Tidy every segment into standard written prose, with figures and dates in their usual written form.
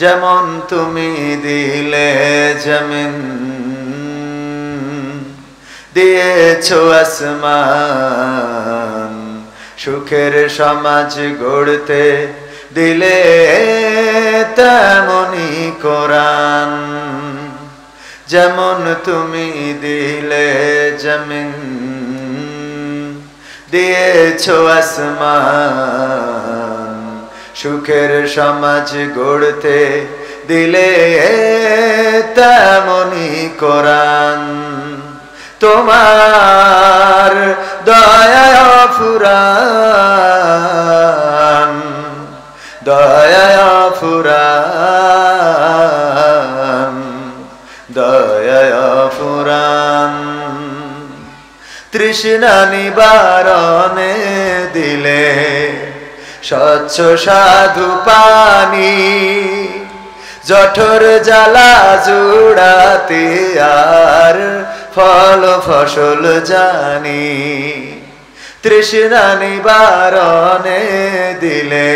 যেমন তুমি দিলে জমিন, দিয়েছো আসমান, সুখের সমাজ গড়তে দিলে তেমনি কোরআন। যেমন তুমি দিলে জমিন, দিয়েছো আসমান, সুখের সমাজ গড়তে দিলে তেমনি কোরআন। তোমার দয়া ফুরান, দয়া ফুরান, দয়া ফুরান। তৃষ্ণা নিবারণে দিলে স্বচ্ছ সাধু পানি, জঠর জ্বালা জুড়াতে আর ফল ফসল জানি। তৃষ্ণা নিবারণে দিলে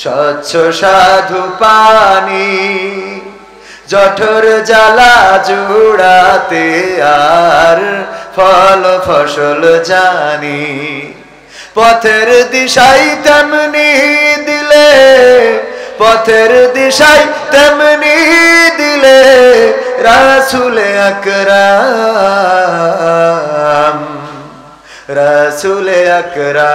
স্বচ্ছ সাধু পানি, জঠর জ্বালা জুড়াতে আর ফল ফসল জানি। পথের দিশাই তেমনি দিলে, পথের দিশাই তেমনি দিলে রাসূলে আকরাম, রাসূলে আকরাম,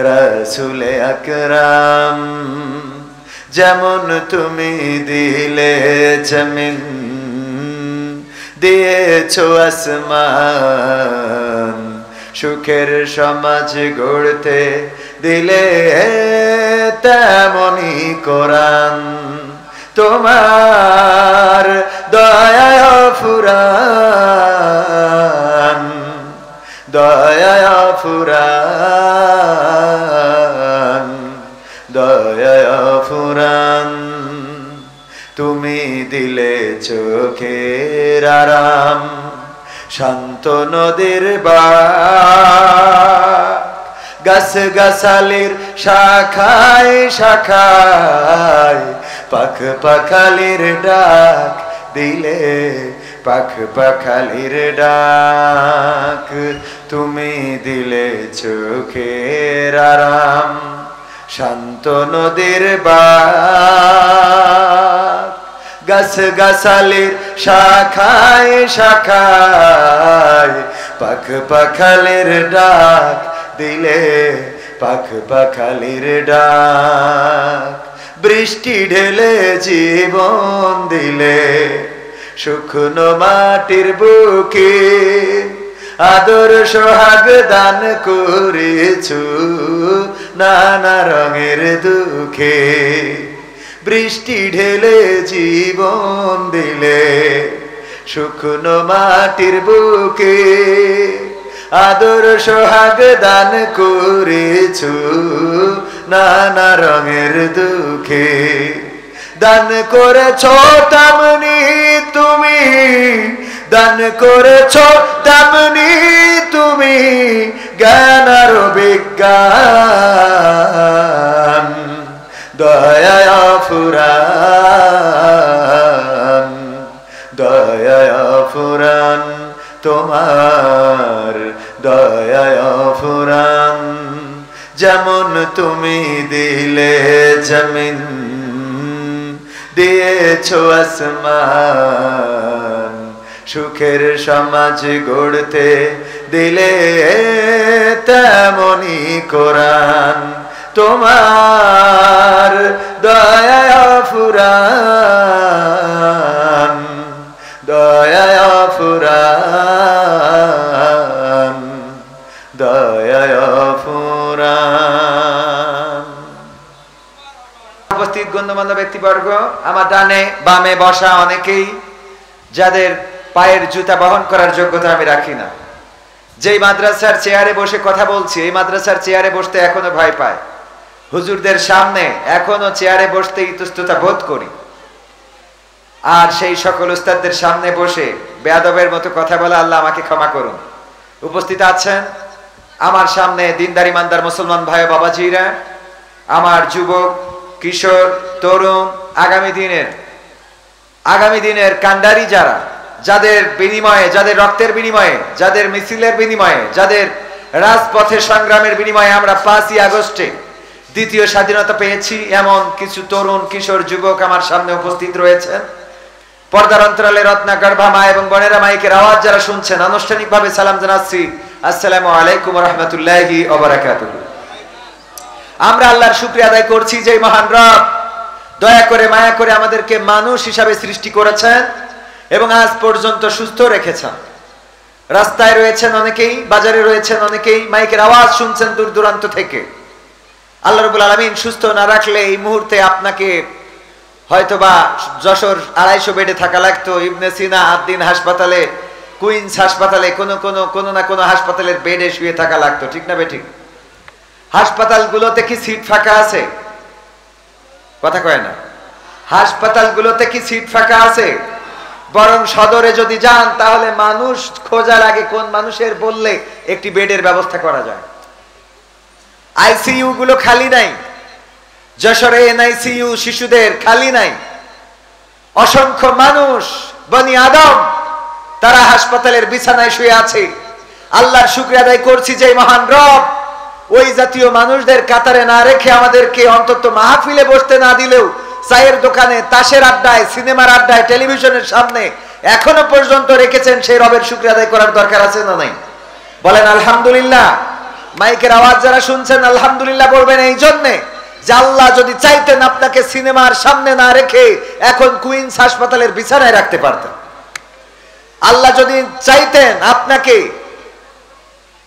রাসূলে আকরাম। যেমন তুমি দিলে জমিন, দিয়েছো আসমান, সুখের সমাজ গড়তে দিলে তেমনি কোরআন। তোমার দয়া ফুরান, দয়া ফুরান, দয়া ফুরান। তুমি দিলে চোখের আরাম, শান্ত নদীর বাঁক, গাছ গাছালির শাখায় শাখায় পাখ পাখালির ডাক দিলে, পাখ পাখালির ডাক। তুমি দিলে চোখের আরাম, শান্ত নদীর বাঁক, গাছ গাছালির শাখায় শাখায় পাখ পাখালির ডাক দিলে, পাখ পাখালির ডাক। বৃষ্টি ঢেলে জীবন দিলে শুকনো মাটির বুকে, আদর সোহাগ দান করেছো নানা রঙের দুঃখে। বৃষ্টি ঢেলে জীবন দিলে শুকনো মাটির বুকে, আদর সোহাগ দান করেছো নানা রঙের দুঃখে। দান করেছো তেমনি তুমি, দান করেছো তেমনি তুমি জ্ঞান আর বিজ্ঞান। দয়া ফুরান, দয়া ফুরান, তোমার দয়া ফুরান। যেমন তুমি দিলে জমিন, দিয়েছো আসমান, সুখের সমাজ গড়তে দিলে তেমনি কোরআন। তোমার দয়া ফুরান, দয়া ফুরান, দয়া ফুরান। উপস্থিত গণ্যমান্য ব্যক্তিবর্গ, আমার ডানে বামে বসা অনেকেই যাদের পায়ের জুতা বহন করার যোগ্যতা আমি রাখি না, যেই মাদ্রাসার চেয়ারে বসে কথা বলছি, এই মাদ্রাসার চেয়ারে বসতে এখনো ভয় পায়। হুজুরদের সামনে এখনো চেয়ারে বসতে ইতস্ততা বোধ করি। আর সেই সকল উস্তাদদের সামনে বসে বেয়াদবের মতো কথা বলা, আল্লাহ আমাকে ক্ষমা করুন। উপস্থিত আছেন আমার সামনে দিনদার ইমানদার মুসলমান ভাই বাবাজিরা, আমার যুবক, কিশোর, তরুণ, আগামী দিনের কান্ডারি যারা, যাদের বিনিময়ে, যাদের রক্তের বিনিময়ে, যাদের মিছিলের বিনিময়ে, যাদের রাজপথে সংগ্রামের বিনিময়ে আমরা 5ই আগস্টে দ্বিতীয় স্বাধীনতা পেয়েছি, এমন কিছু তরুণ, কিশোর, যুবক আমার সামনে উপস্থিত রয়েছেন। পর্দার অন্তরালে রত্নাগর্ভা মা এবং বোনেরা, মাইকের আওয়াজ যারা শুনছেন, আনুষ্ঠানিকভাবে সালাম জানাচ্ছি, আসসালামু আলাইকুম ওয়া রাহমাতুল্লাহি ওয়া বারাকাতুহু। আমরা আল্লাহর শুকরিয়া আদায় করছি যে মহান রব দয়া করে, মায়া করে আমাদেরকে মানুষ হিসাবে সৃষ্টি করেছেন এবং আজ পর্যন্ত সুস্থ রেখেছেন। রাস্তায় রয়েছেন অনেকেই, বাজারে রয়েছেন অনেকেই, মাইকের আওয়াজ শুনছেন দূর দূরান্ত থেকে। আল্লাহ রাব্বুল আলামিন সুস্থ না রাখলে এই মুহূর্তে আপনাকে হয়তোবা যশোর 250 বেডে থাকা লাগতো, ইবনে সিনা আদ্দিন হাসপাতালে, কুইন্স হাসপাতালে, কোনো না কোনো হাসপাতালের বেডে শুয়ে থাকা লাগতো, ঠিক না বেঠিক? হাসপাতালগুলোতে কি সিট ফাঁকা আছে? কথা কয় না। হাসপাতালগুলোতে কি সিট ফাঁকা আছে? বরং সদরে যদি যান তাহলে মানুষ খোঁজা লাগে কোন মানুষের, বললে একটি বেডের ব্যবস্থা করা যায়। আইসিইউ গুলো খালি নাই, যশোরে এনআইসিইউ শিশুদের খালি নাই। অসংখ্য মানুষ, বনি আদম, তারা হাসপাতালের বিছানায় শুয়ে আছে। আল্লাহর শুকরিয়া আদায় করছি যে মহান রব ওই জাতীয় মানুষদের কাতারে না রেখে আমাদেরকে অন্তত মাহফিলে বসতে না দিলেও চায়ের দোকানে, তাসের আড্ডায়, সিনেমার আড্ডায়, টেলিভিশনের সামনে এখনো পর্যন্ত রেখেছেন। সেই রবের শুকরিয়া আদায় করার দরকার আছে না নাই? বলেন আলহামদুলিল্লাহ। মাইকের আওয়াজ যারা শুনছেন আলহামদুলিল্লাহ বলবেন এই জন্যে যে আল্লাহ যদি চাইতেন আপনাকে সিনেমার সামনে না রেখে এখন কুইন্স হাসপাতালের বিছানায় রাখতে পারতেন। আল্লাহ যদি চাইতেন আপনাকে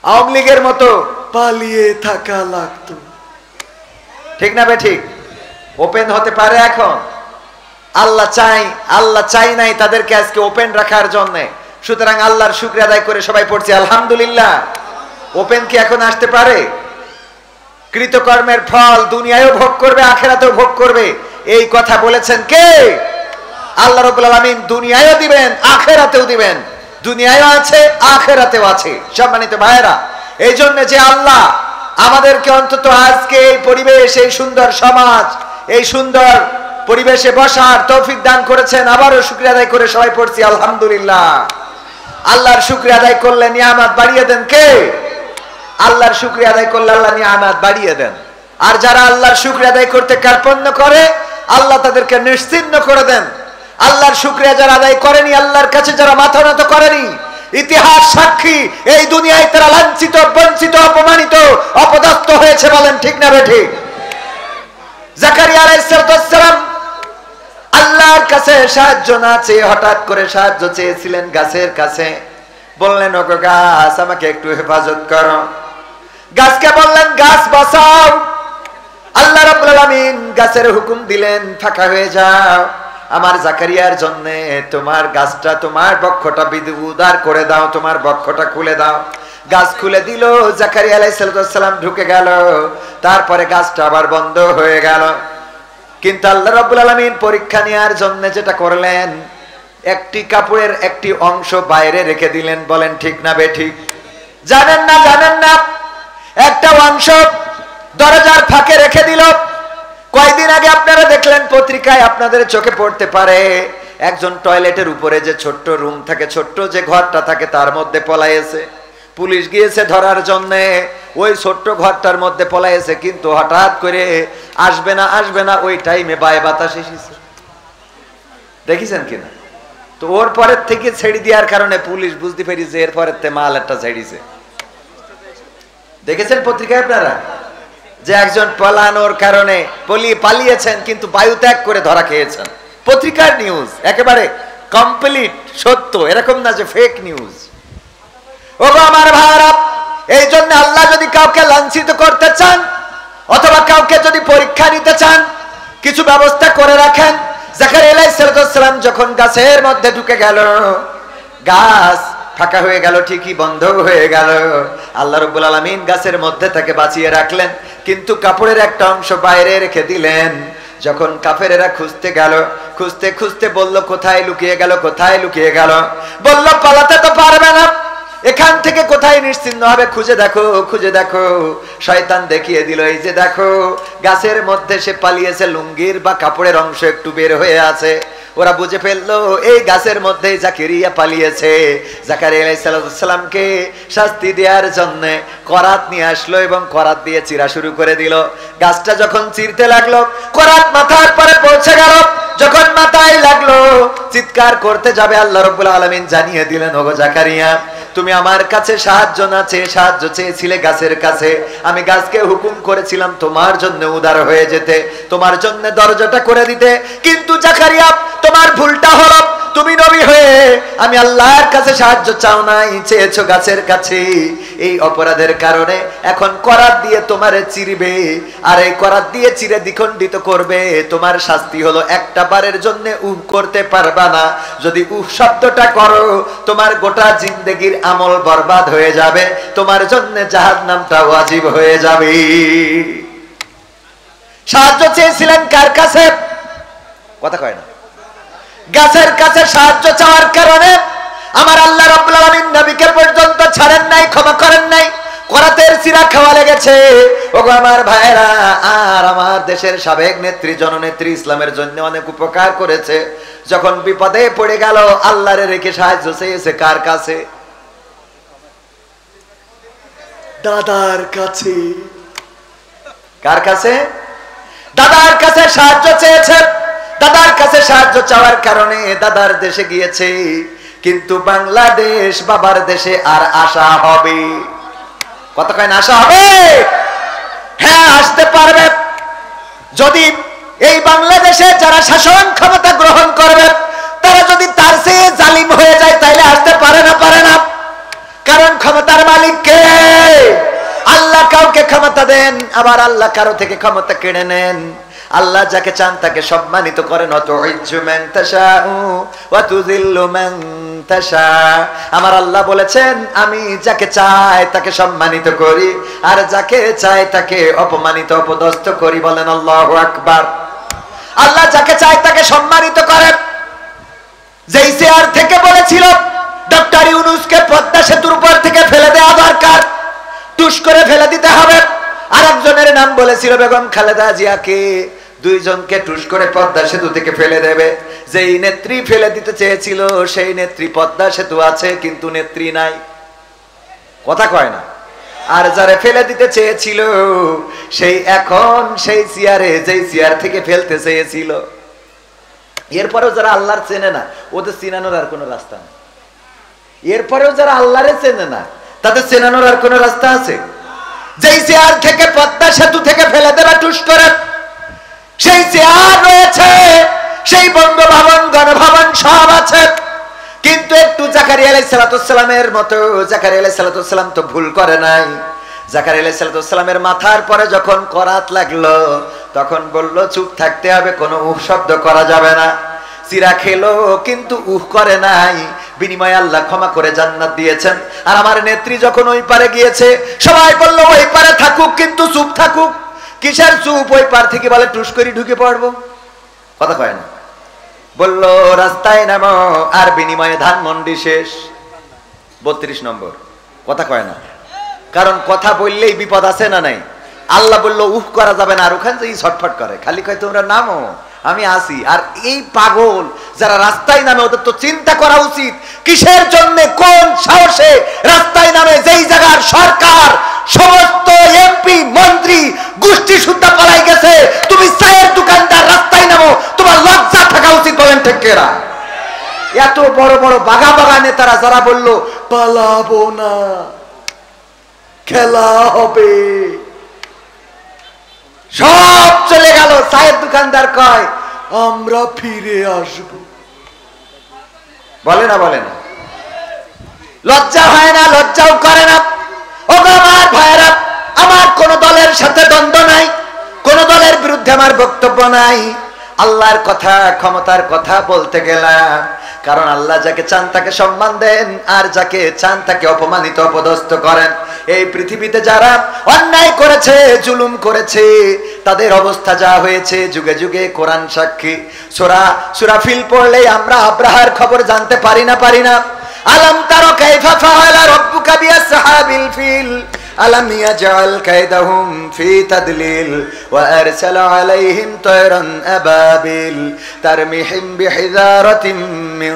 আওয়ামী লীগের মতো পালিয়ে থাকা লাগতো, ঠিক না বে ঠিক? ওপেন হতে পারে এখন? আল্লাহ চাই নাই তাদেরকে আজকে ওপেন রাখার জন্য। সুতরাং আল্লাহর শুকরিয়া আদায় করে সবাই পড়ছি আলহামদুলিল্লাহ। ওপেন কি এখন আসতে পারে? কৃতকর্মের ফল দুনিয়ায়ও ভোগ করবে, আখিরাতেও ভোগ করবে, এই কথা বলেছেন কে? আল্লাহ রাব্বুল আলামিন দুনিয়ায়ও দিবেন, আখিরাতেও দিবেন। দুনিয়ায়ও আছে, আখিরাতেও আছে। সম্মানিত ভাইয়েরা, এই জন্য যে আল্লাহ আমাদেরকে অন্তত আজকে এই পরিবেশ, এই সুন্দর সমাজ, এই সুন্দর পরিবেশে বসার তৌফিক দান করেছেন, আবারও শুকরিয়া আদায় করে সবাই পড়ছি আলহামদুলিল্লাহ। আল্লাহর শুকরিয়া আদায় করলে নিয়ামত বাড়িয়ে দেন কে? আল্লাহর শুকরিয়া আদায় করলে আল্লাহ নিয়ামত বাড়িয়ে দেন। আর যারা আল্লাহর শুকরিয়া আদায় করতে কার্পণ্য করে আল্লাহ তাদেরকে নিশ্চিহ্ন করে দেন। আল্লাহর শুকরিয়া যারা আদায় করেনি, আল্লাহর কাছে যারা মাথা নত করেনি, ইতিহাস সাক্ষী এই দুনিয়ায় তারা লাঞ্ছিত, বঞ্চিত, অপমানিত, অপদস্থ হয়েছে। বলেন ঠিক না বেঠিক? জাকারিয়া আলাইহিস সালাম আল্লাহর কাছে সাহায্য না চেয়ে হঠাৎ করে সাহায্য চেয়েছিলেন গাছের কাছে। বললেন ওগো গাছ, আমাকে একটু হেফাজত করো। গাছকে বললেন গাছ বাঁচাও। আল্লাহ রাব্বুল আলামিন গাছের হুকুম দিলেন ফাঁকা হয়ে যাও, আমার জাকারিয়ার জন্য তোমার গাছটা, তোমার বক্ষটা বিদুদার করে দাও, তোমার বক্ষটা খুলে দাও। গাছ খুলে দিল, জাকারিয়া আলাইহিস সালাম ঢুকে গেল। তারপরে গাছটা আবার বন্ধ হয়ে গেল। কিন্তু আল্লাহ রাব্বুল আলামিন পরীক্ষা নেওয়ার জন্য যেটা করলেন, একটি কাপড়ের একটি অংশ বাইরে রেখে দিলেন। বলেন ঠিক না বেঠিক? জানেন না একটা অংশ দরজার ফাঁকে রেখে দিল। কয়েকদিন আগে আপনারা দেখলেন পত্রিকায়, আপনাদের চোখে পড়তে পারে, একজন টয়লেটের উপরে যে ছোট্ট রুম থাকে, ছোট্ট যে ঘরটা থাকে, তার মধ্যে পলাইছে। পুলিশ গিয়েছে ধরার জন্য, ওই ছোট্ট ঘরটার মধ্যে পলাইছে। কিন্তু হঠাৎ করে আসবে না ওই টাইমে বায় বাতাস এসেছে। দেখেছেন কিনা? তো ওর পরের থেকে ছেড়ে দেওয়ার কারণে পুলিশ বুঝতে পেরেছে এর পরের তে মাল একটা ছেড়েছে। দেখেছেন পত্রিকায় আপনারা যে একজন পলানোর কারণে পালিয়েছেন কিন্তু বায়ু ত্যাগ করে ধরা খেয়েছেন। পত্রিকার নিউজ একেবারে কমপ্লিট সত্য, এরকম না যে ফেক নিউজ। ওগো আমার ভাইরা, এই জন্য আল্লাহ যদি কাউকে লাঞ্ছিত করতে চান অথবা কাউকে যদি পরীক্ষা নিতে চান, কিছু ব্যবস্থা করে রাখেন। জাকারিয়া আলাইহিস সালাম যখন গাছের মধ্যে ঢুকে গেল, গাছ ফাঁকা হয়ে গেল, ঠিকই বন্ধ হয়ে গেল। আল্লাহ রাব্বুল আলামিন গাছের মধ্যে তাকে বাঁচিয়ে রাখলেন, কিন্তু কাপড়ের একটা অংশ বাইরে রেখে দিলেন। যখন কাফেরেরা খুঁজতে গেল, খুঁজতে বলল কোথায় লুকিয়ে গেল। বলল পালাতে তো পারবে না, এখান থেকে কোথায় নিশ্চিহ্ন হবে খুঁজে দেখো, খুঁজে দেখো। শয়তান দেখিয়ে দিল, এই যে দেখো গাছের মধ্যে সে পালিয়েছে, লুঙ্গির বা কাপড়ের অংশ একটু বের হয়ে আছে। ওরা বুঝে ফেললো এই গাছের মধ্যে জাকারিয়া পালিয়েছে। জাকারিয়া আলাইহিস সালামকে শাস্তি দেওয়ার জন্য করাত নিয়ে আসলো এবং করাত দিয়ে চিরা শুরু করে দিল। গাছটা যখন চিরতে লাগলো, করাত মাথার পরে পৌঁছে গেল। যখন মাথায় লাগলো, চিৎকার করতে যাবে, আল্লাহ রাব্বুল আলামিন জানিয়ে দিলেন, ওগো জাকারিয়া, তুমি আমার কাছে সাহায্য না চেয়ে সাহায্য চেয়েছিলে গাছের কাছে। আমি গাছকে হুকুম করেছিলাম তোমার জন্য উদার হয়ে যেতে, তোমার জন্য দরজাটা করে দিতে। কিন্তু জাকারিয়া, তোমার ভুলটা হলো, তুমি নবী হয়ে আমি আল্লাহর কাছে সাহায্য চাও নাই, চেয়েছো গাছের কাছে। এই অপরাধের কারণে এখন করাত দিয়ে তোমারে চিরবে, আর এই করাত দিয়ে চিরে দ্বিখণ্ডিত করবে। তোমার শাস্তি হলো একটা বারের জন্য উহ করতে পারবা না। যদি উহ শব্দটা করো, তোমার গোটা জিন্দেগির আমল বরবাদ হয়ে যাবে, তোমার জন্য জাহান্নামটা ওয়াজিব হয়ে যাবে। সাহায্য চেয়েছিলেন কার কাছে? কথা কয় না। গাছের কাছে সাহায্য চাওয়ার কারণে আমার আল্লাহ রাব্বুল আলামিন নবীকে পর্যন্ত ছাড়েন নাই, ক্ষমা করেন নাই। করাতের চিরা খাওয়া লেগেছে। ওগো আমার ভাইরা, আর আমার দেশের সাবেক নেত্রী জননেত্রী ইসলামের জন্য অনেক উপকার করেছে। যখন বিপদে পড়ে গেল, আল্লাহরে রেখে সাহায্য চেয়েছে কার কাছে? দাদার কাছে। কার কাছে? দাদার কাছে সাহায্য চেয়েছে। দাদার কাছে সাহায্য চাওয়ার কারণে দাদার দেশে গিয়েছে। কিন্তু বাংলাদেশ বাবার দেশে আর আসা হবে? কত কয় না আসা হবে? হ্যাঁ, আসতে পারবে যদি এই বাংলাদেশে যারা শাসন ক্ষমতা গ্রহণ করবে তারা যদি তার চেয়ে জালিম হয়ে যায়, তাইলে আসতে পারে না? পারে না। কারণ ক্ষমতার মালিক কে? আল্লাহ। কাউকে ক্ষমতা দেন, আবার আল্লাহ কারো থেকে ক্ষমতা কেড়ে নেন। আল্লাহ যাকে চান তাকে সম্মানিত করেন। আমার আল্লাহ বলেছেন, আমি যাকে চাই তাকে সম্মানিত করি, আর যাকে চাই তাকে অপমানিত অপদস্থ করি। বলেন আল্লাহু আকবার। আল্লাহ যাকে চাই তাকে সম্মানিত করেন। যেই চেয়ার থেকে বলেছিল ডক্টর ইউনূসকে পদ্মা সেতুর উপর থেকে ফেলে দেওয়া দরকার, টুস করে ফেলে দিতে হবে। আরেকজনের নাম বলেছিল বেগম খালেদা জিয়াকে, দুইজনকে টুস করে পদ্মা সেতু থেকে ফেলে দেবে। যেই নেত্রী ফেলে দিতে চেয়েছিল সেই নেত্রী পদ্মা সেতু আছে, কিন্তু নেত্রী নাই। কথা কয় না। আর যারা ফেলে দিতে চেয়েছিল সেই এখন সেই চেয়ারে, যেই চেয়ার থেকে ফেলতে চেয়েছিল। এরপরেও যারা আল্লাহর চেনে না, ওদের চিনানোর আর কোনো রাস্তা নেই। এরপরেও যারা আল্লাহরে চেনে না, তাদের চেনানোর আর কোনো রাস্তা আছে? যেই চেয়ার থেকে পদ্মা সেতু থেকে ফেলে দেবে টুস করে, সেই চেয়ার রয়েছে, সেই বঙ্গভবন, গণভবন সব আছে। কিন্তু একটু জাকারিয়া আলাইহিস সালামের মতো, জাকারিয়া আলাইহিস সালাম তো ভুল করে নাই। জাকারিয়া আলাইহিস সালামের মাথার পরে যখন করাত লাগলো, তখন বলল চুপ থাকতে হবে, কোনো উহ শব্দ করা যাবে না। চিরা খেলো কিন্তু উহ করে নাই। বিনিময়ে আল্লাহ ক্ষমা করে জান্নাত দিয়েছেন। আর আমার নেত্রী যখন ওই পারে গিয়েছে, সবাই বলল ওই পারে থাকুক, কিন্তু চুপ থাকুক। কিসের চুপ? ওই পার থেকে বলে টুস করে ঢুকে পড়বো। কথা কয় না। বলল রাস্তায় নামো, আর বিনিময়ে ধানমন্ডি শেষ। 32 নম্বর। কথা কয় না। কারণ কথা বললেই বিপদ আছে না নাই? আল্লাহ বলল উহ করা যাবে না, আর ওখান থেকে ছটফট করে, খালি কয় তোমরা নামো, আমি আসি। আর এই পাগল যারা রাস্তায় নামে, ওদের তো চিন্তা করা উচিত কিসের জন্য, কোন সাহসে রাস্তায় নামে। যেই জায়গার সরকার সমস্ত এমপি মন্ত্রী গোষ্ঠী সুদ্ধা পালাই গেছে, তুমি চায়ের দোকানদার রাস্তায় নামো, তোমার লজ্জা থাকা উচিত। বলেন ঠিক কিনা? এত বড় বড় বাগা বাগা নেতারা যারা বলল পালাবো না, খেলা হবে, সব চলে গেল। চায়ের দোকানদার কয় আমরা ফিরে আসব। বলে না? বলে না? লজ্জা হয় না? লজ্জাও করে না। ও আমার ভাইরা, আমার কোন দলের সাথে দ্বন্দ্ব নাই, কোন দলের বিরুদ্ধে আমার বক্তব্য নাই। আল্লাহর কথা, ক্ষমতার কথা বলতে গেলাম। কারণ আল্লাহ যাকে চান তাকে সম্মান দেন, আর যাকে চান তাকে অপমানিত অপদস্থ করেন। এই পৃথিবীতে যারা অন্যায় করেছে, জুলুম করেছে, তাদের অবস্থা যা হয়েছে যুগে যুগে কোরআন সাক্ষী। সূরা ফিল পড়লে আমরা আব্রাহার খবর জানতে পারি না? পারি না? আলাম তারা কাইফা ফাআলা রাব্বুকা বিআসহাবিল ফিল আলাম ইয়াজআল কাইদাহুম ফি তাদলিল ওয়া আরসালা আলাইহিম তায়রান আবাবিল তারমিহিম বিহিজারাতিন মিন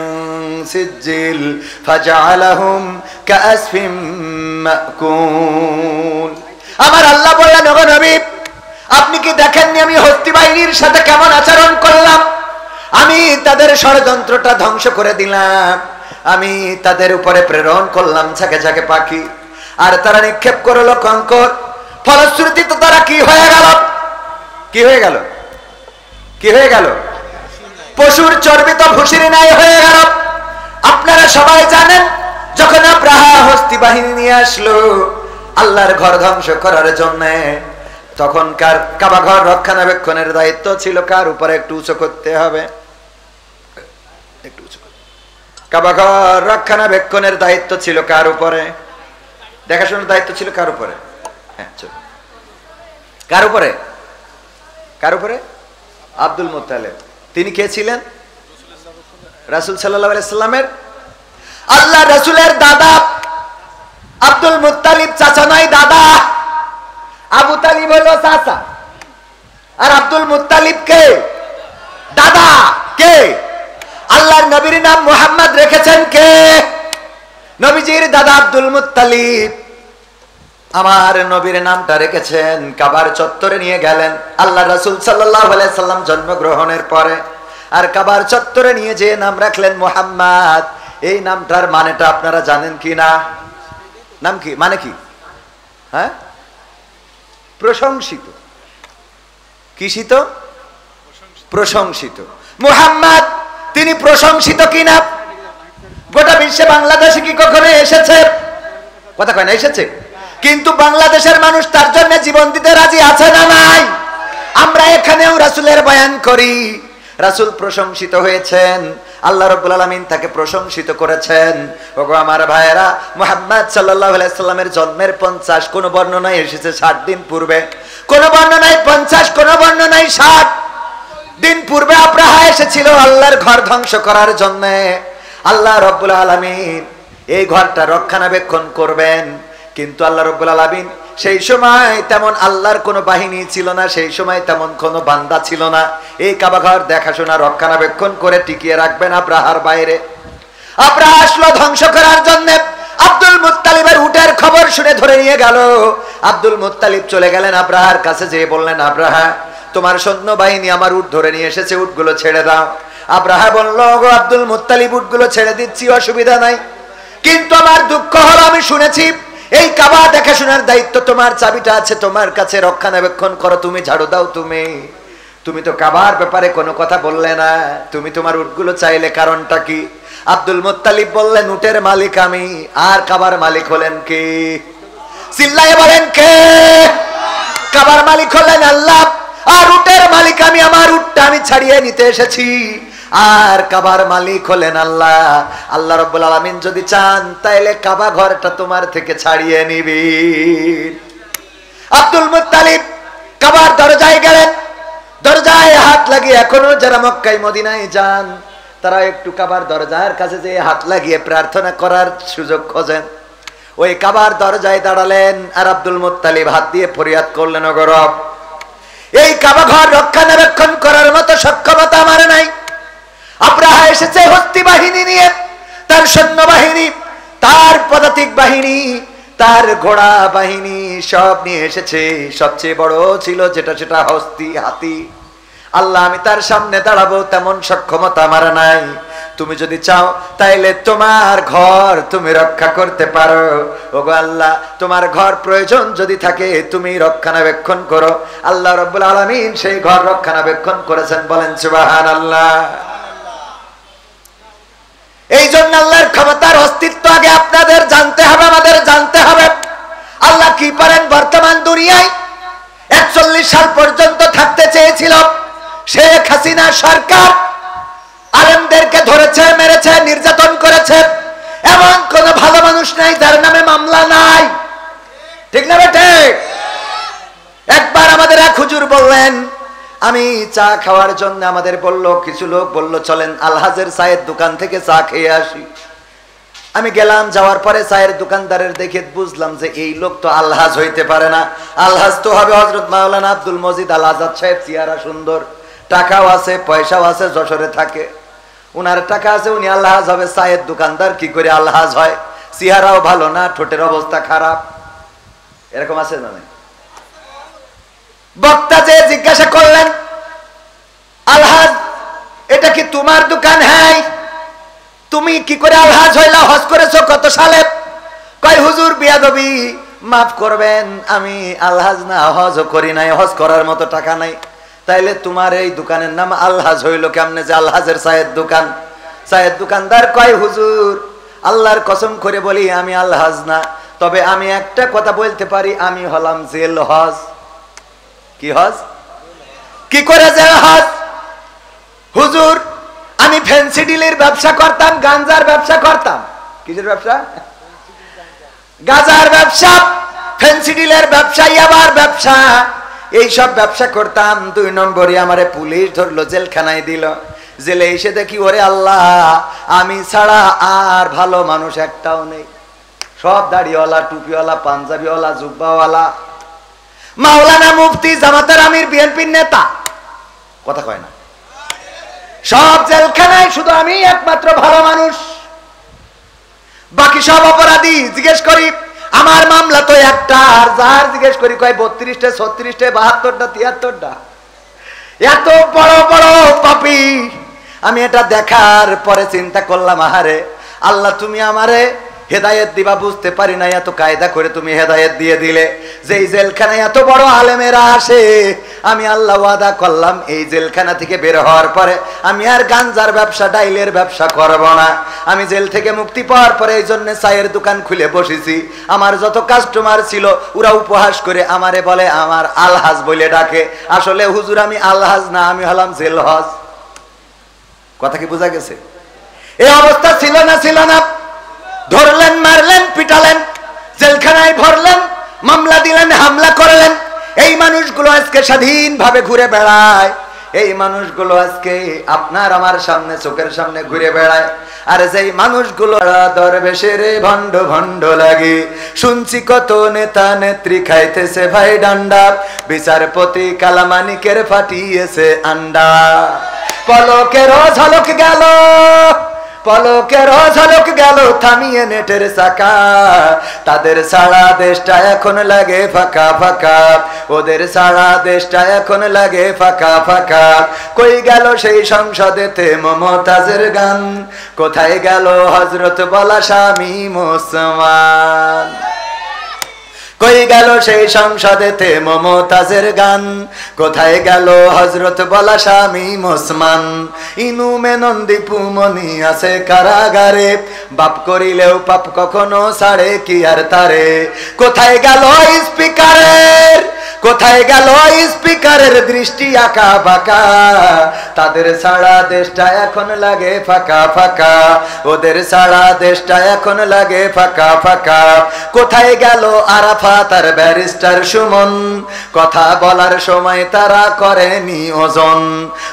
সিজিল ফাজআলাহুম কাআসফিম মাকুল। আমার আল্লাহ বললেন, ওগো নবী, আপনি কি দেখেননি আমি হস্তি বাহিনীর সাথে কেমন আচরণ করলাম? আমি তাদের ষড়যন্ত্রটা ধ্বংস করে দিলাম। আমি তাদের উপরে প্রেরণ করলাম ঝাঁকে ঝাঁকে পাখি, আর তারা নিক্ষেপ করলো কঙ্কর। ফলশ্রুতিতে তারা কি হয়ে গেল? কি হয়ে গেল? কি হয়ে গেল? পশুর চর্বিত ভুসির ন্যায় হয়ে গেল। আপনারা সবাই জানেন, যখন আব্রাহা হস্তি বাহিনী নিয়ে আসলো আল্লাহর ঘর ধ্বংস করার জন্য, তখনকার কাবা ঘর রক্ষণাবেক্ষণের দায়িত্ব ছিল কার উপরে? একটু উঁচু করতে হবে, একটু উঁচু। কাবা ঘর রক্ষণাবেক্ষণের দায়িত্ব ছিল কার উপরে? দেখাশোনার দায়িত্ব ছিল কার উপরে? হ্যাঁ, চল। কার উপরে? কার উপরে? Abdul Muttalib. তিনি কে ছিলেন? রাসূল সাল্লাল্লাহু আলাইহি সাল্লামের আল্লাহ রাসূলের দাদা আব্দুল মুত্তালিব চাচা নয়, দাদা। আবু তালিব হলো চাচা, আর আব্দুল মুত্তালিব কে? দাদা। কে? আল্লাহর নবীর নাম মুহাম্মদ রেখেছেন কে? নবীজির দাদা আব্দুল মুত্তালিব আমার নবীর নামটা রেখেছেন। কাবার চত্বরে নিয়ে গেলেন আল্লাহ রাসূল সাল্লাল্লাহু আলাইহি সাল্লাম জন্মগ্রহণের পরে, আর কাবার চত্বরে নিয়ে যে নাম রাখলেন মুহাম্মদ। এই নামটার মানেটা আপনারা জানেন কি না? নাম কি? মানে কি? হ্যাঁ, প্রশংসিত। কিসিত? প্রশংসিত। মুহাম্মদ তিনি প্রশংসিত কিনা? গোটা বিশ্বে বাংলাদেশে কি কখনো এসেছে? কথা কয় না, এসেছে। কিন্তু বাংলাদেশের মানুষ তার জন্য জীবন দিতে রাজি আছে না নাই? আমরা এখানেও রাসূলের বয়ান করি। রাসূল প্রশংসিত হয়েছেন, আল্লাহ রাব্বুল আলামিন তাকে প্রশংসিত করেছেন। ওগো আমার ভাইয়েরা, মুহাম্মদ সাল্লাল্লাহু আলাইহি সাল্লামের জন্মের 50 কোন বর্ণনায় এসেছে 60 দিন পূর্বে, কোন বর্ণনায় 50, কোন বর্ণনায় 60 দিন পূর্বে আব্রাহা এসেছিল আল্লাহর ঘর ধ্বংস করার জন্য। আল্লাহ রাব্বুল আলামিন এই ঘরটা রক্ষণাবেক্ষণ করবেন, কিন্তু আল্লাহ রাব্বুল আলামিন সেই সময় তেমন আল্লাহর কোনো বাহিনী ছিল না, সেই সময় তেমন কোনো বান্দা ছিল না এই কাবা ঘর দেখাশোনা রক্ষণাবেক্ষণ করে টিকিয়ে রাখবেন আব্রাহার বাইরে। আব্রাহা আসলো ধ্বংস করার জন্য। আব্দুল মুত্তালিবের উটের খবর শুনে ধরে নিয়ে গেল। আব্দুল মুত্তালিব চলে গেলেন আব্রাহার কাছে, যেয়ে বললেন, আব্রাহা, তোমার সৈন্য বাহিনী আমার উট ধরে নিয়ে এসেছে, উটগুলো ছেড়ে দাও। আব্রাহা বলল, গো আব্দুল মুত্তালিব, উটগুলো ছেড়ে দিচ্ছি, অসুবিধা নাই, কিন্তু আমার দুঃখ হলো আমি শুনেছি এই কাবা দেখাশোনার দায়িত্ব তোমার, চাবিটা আছে তোমার কাছে, রক্ষণাবেক্ষণ করো, তুমি ঝাড়ু দাও। তুমি তো কাবার ব্যাপারে কোনো কথা বললে না, তুমি তোমার উটগুলো চাইলে, কারণটা কি? আব্দুল মুত্তালিব বললেন, উটের মালিক আমি, আর কাবার মালিক হলেন কে? চিল্লায়ে বলেন কে? কাবার মালিক হলেন আল্লাহ, আর উটের মালিক আমি। আমার উটটা আমি ছাড়িয়ে নিতে এসেছি, আর কাবার মালিক হলেন আল্লাহ। আল্লাহ রাব্বুল আলামিন যদি চান তাইলে কাবা ঘরটা তোমার থেকে ছাড়িয়ে নিবি। আব্দুল মুত্তালিব কাবার দরজায় গেলেন, দরজায় হাত লাগিয়ে, এখনো যারা মক্কায় মদিনায় যান তারা একটু কাবার দরজার কাছে যেয়ে হাত লাগিয়ে প্রার্থনা করার সুযোগ খোঁজেন। ওই কাবার দরজায় দাঁড়ালেন, আর আব্দুল মুত্তালিব হাত দিয়ে ফরিয়াদ করলেন, ওগো রব, এই কাবা ঘর রক্ষণাবেক্ষণ করার মতো সক্ষমতা আমার নাই। আব্রাহা এসেছে হস্তি বাহিনী নিয়ে, তার সৈন্যবাহিনী, তার পদাতিক বাহিনী, তার ঘোড়া বাহিনী সব নিয়ে এসেছে। সবচেয়ে বড় ছিল যেটা, সেটা হস্তি, হাতি। আল্লাহ, আমি তার সামনে দাঁড়াবো তেমন সক্ষমতা আমার নাই। তুমি যদি চাও তাইলে তোমার ঘর তুমি রক্ষা করতে পারো। ওগো আল্লাহ, তোমার ঘর প্রয়োজন যদি থাকে তুমি রক্ষণাবেক্ষণ করো। আল্লাহ রাব্বুল আলামিন সেই ঘর রক্ষণাবেক্ষণ করেছেন, বলেন সুবহানাল্লাহ। এই জন্য আল্লাহর ক্ষমতার অস্তিত্ব আগে আপনাদের জানতে হবে, আমাদের জানতে হবে। আল্লাহ কি পারেন বর্তমান দুনিয়ায়। 41 সাল পর্যন্ত থাকতে চেয়েছিল শেখ হাসিনা সরকার, আলেমদেরকে ধরেছে, মেরেছে, নির্যাতন করেছে। এমন কোন ভালো মানুষ নাই যার নামে মামলা নাই, ঠিক না বেটে? একবার আমাদের এক হুজুর বললেন, আমি চা খাওয়ার জন্য, আমাদের বলল, কিছু লোক বলল চলেন আলহাজের চায়ের দোকান থেকে চা খেয়ে আসি। আমি গেলাম, যাওয়ার পরে চায়ের দোকানদারের দেখে বুঝলাম যে এই লোক তো আলহাজ হইতে পারে না। আলহাজ তো হবে হযরত মাওলানা আব্দুল মজিদ আল আজাদ সাহেব। চেহারা সুন্দর, টাকাও আছে, পয়সাও আছে, যশোরে থাকে, উনার টাকা আছে, উনি আলহাজ হবে। চায়ের দোকানদার কি করে আলহাজ হয়? চেহারাও ভালো না, ঠোঁটের অবস্থা খারাপ। এরকম আছে না? বক্তা যে জিজ্ঞাসা করলেন, আলহাজ এটা কি তোমার দোকান? হ্যাঁ। তুমি কি করে আলহাজ হইলা? হজ করেছো কত সালে? কয় হুজুর বিয়াদবি, মাফ করবেন, আমি আলহাজ না, হজ করি নাই, হজ করার মতো টাকা নাই। তাইলে তোমার এই দোকানের নাম আলহাজ হইল কেমনে যে আলহাজের চায়ের দোকান? চায়ের দোকানদার কয় হুজুর আল্লাহর কসম করে বলি আমি আলহাজ না, তবে আমি একটা কথা বলতে পারি, আমি হলাম জেল হজ। কি হজ? কি করে জেল হজ? হুজুর আমি ফ্যান্সি ডিলের ব্যবসা করতাম, গাঞ্জার ব্যবসা করতাম। কিসের ব্যবসা? গাঁজার ব্যবসা, ফ্যান্সি ডিলের ব্যবসা, ইয়াবার ব্যবসা, এইসব ব্যবসা করতাম। 2 নম্বরে আমারে পুলিশ ধরলো, জেলখানায় দিল। জেলে এসে দেখি ওরে আল্লাহ, আমি ছাড়া আর ভালো মানুষ একটাও নেই। সব দাড়িওয়ালা, টুপিওয়ালা, পাঞ্জাবিওয়ালা, জুব্বাওয়ালা, মাওলানা মুফতি, জামাতের আমির, বিএনপির নেতা, কথা কয় না, সব জেলখানায়, শুধু আমি একমাত্র ভালো মানুষ, বাকি সব অপরাধী। জিজ্ঞেস করি আমার মামলা তো একটা, আর যার জিজ্ঞেস করি কয় 32টা, 36টা, 72টা, 73টা। এত বড় বড় পাপী। আমি এটা দেখার পরে চিন্তা করলাম, আহারে আল্লাহ তুমি আমারে হেদায়েত দিবা বুঝতে পারি না, এত কায়দা করে তুমি হেদায়েত দিয়ে দিলে। যে এই জেলখানায় এত বড় আলেমেরা আসে, আমি আল্লাহ ওয়াদা করলাম এই জেলখানা থেকে বের হওয়ার পরে আমি আর গাঞ্জার ব্যবসা, ডাইলের ব্যবসা করব না। আমি জেল থেকে মুক্তি পাওয়ার পরে এই জন্য চায়ের দোকান খুলে বসেছি। আমার যত কাস্টমার ছিল ওরা উপহাস করে আমারে বলে আমার আলহাজ বলে ডাকে। আসলে হুজুর আমি আলহাজ না, আমি হলাম জেল হজ। কথা কি বোঝা গেছে? এই অবস্থা ছিল না? ছিল না। ধরলেন, মারলেন, পিটালেন, জেলখানায় ভরলেন, মামলা দিলেন, হামলা করলেন। এই মানুষগুলো আজকে স্বাধীনভাবে ঘুরে বেড়ায়। এই মানুষগুলো আজকে আপনার আমার সামনে, চোখের সামনে ঘুরে বেড়ায়। আর যেই মানুষগুলো দরবেশের ভণ্ড ভণ্ড লাগে, শুনছি কত নেতা নেত্রী খাইতেছে ভাই ডান্ডা, বিচারপতি কালামানিকের ফাটিয়েছে আন্ডা। পলকের ঝলক গেল, পলকের ঝলক গেল থামিয়ে নেটের চাকা, তাদের সারা দেশটা এখন লাগে ফাঁকা ফাঁকা, ওদের সারা দেশটা এখন লাগে ফাঁকা ফাঁকা। কই গেল সেই সংসদেতে মমতাজের গান, কোথায় গেল হযরত বলা শামীম ওসমান? কই গেল সেই সংসদেতে মমতাজের গান, কোথায় গেল হযরত বলা শামীম ওসমান? ইনু মেনন দীপুমনি আছে কারাগারে, বাপ করিলেও পাপ কখনো ছাড়ে কি আর তারে? কোথায় গেল স্পিকারের, কোথায় গেল স্পিকারের দৃষ্টি আঁকা বাঁকা, তাদের সারা দেশটা এখন লাগে ফাঁকা ফাঁকা, ওদের সারা দেশটা এখন লাগে ফাঁকা ফাঁকা। কোথায় গেল আরাফাত আর ব্যারিস্টার সুমন, কথা বলার সময় তারা করেনি ওজন?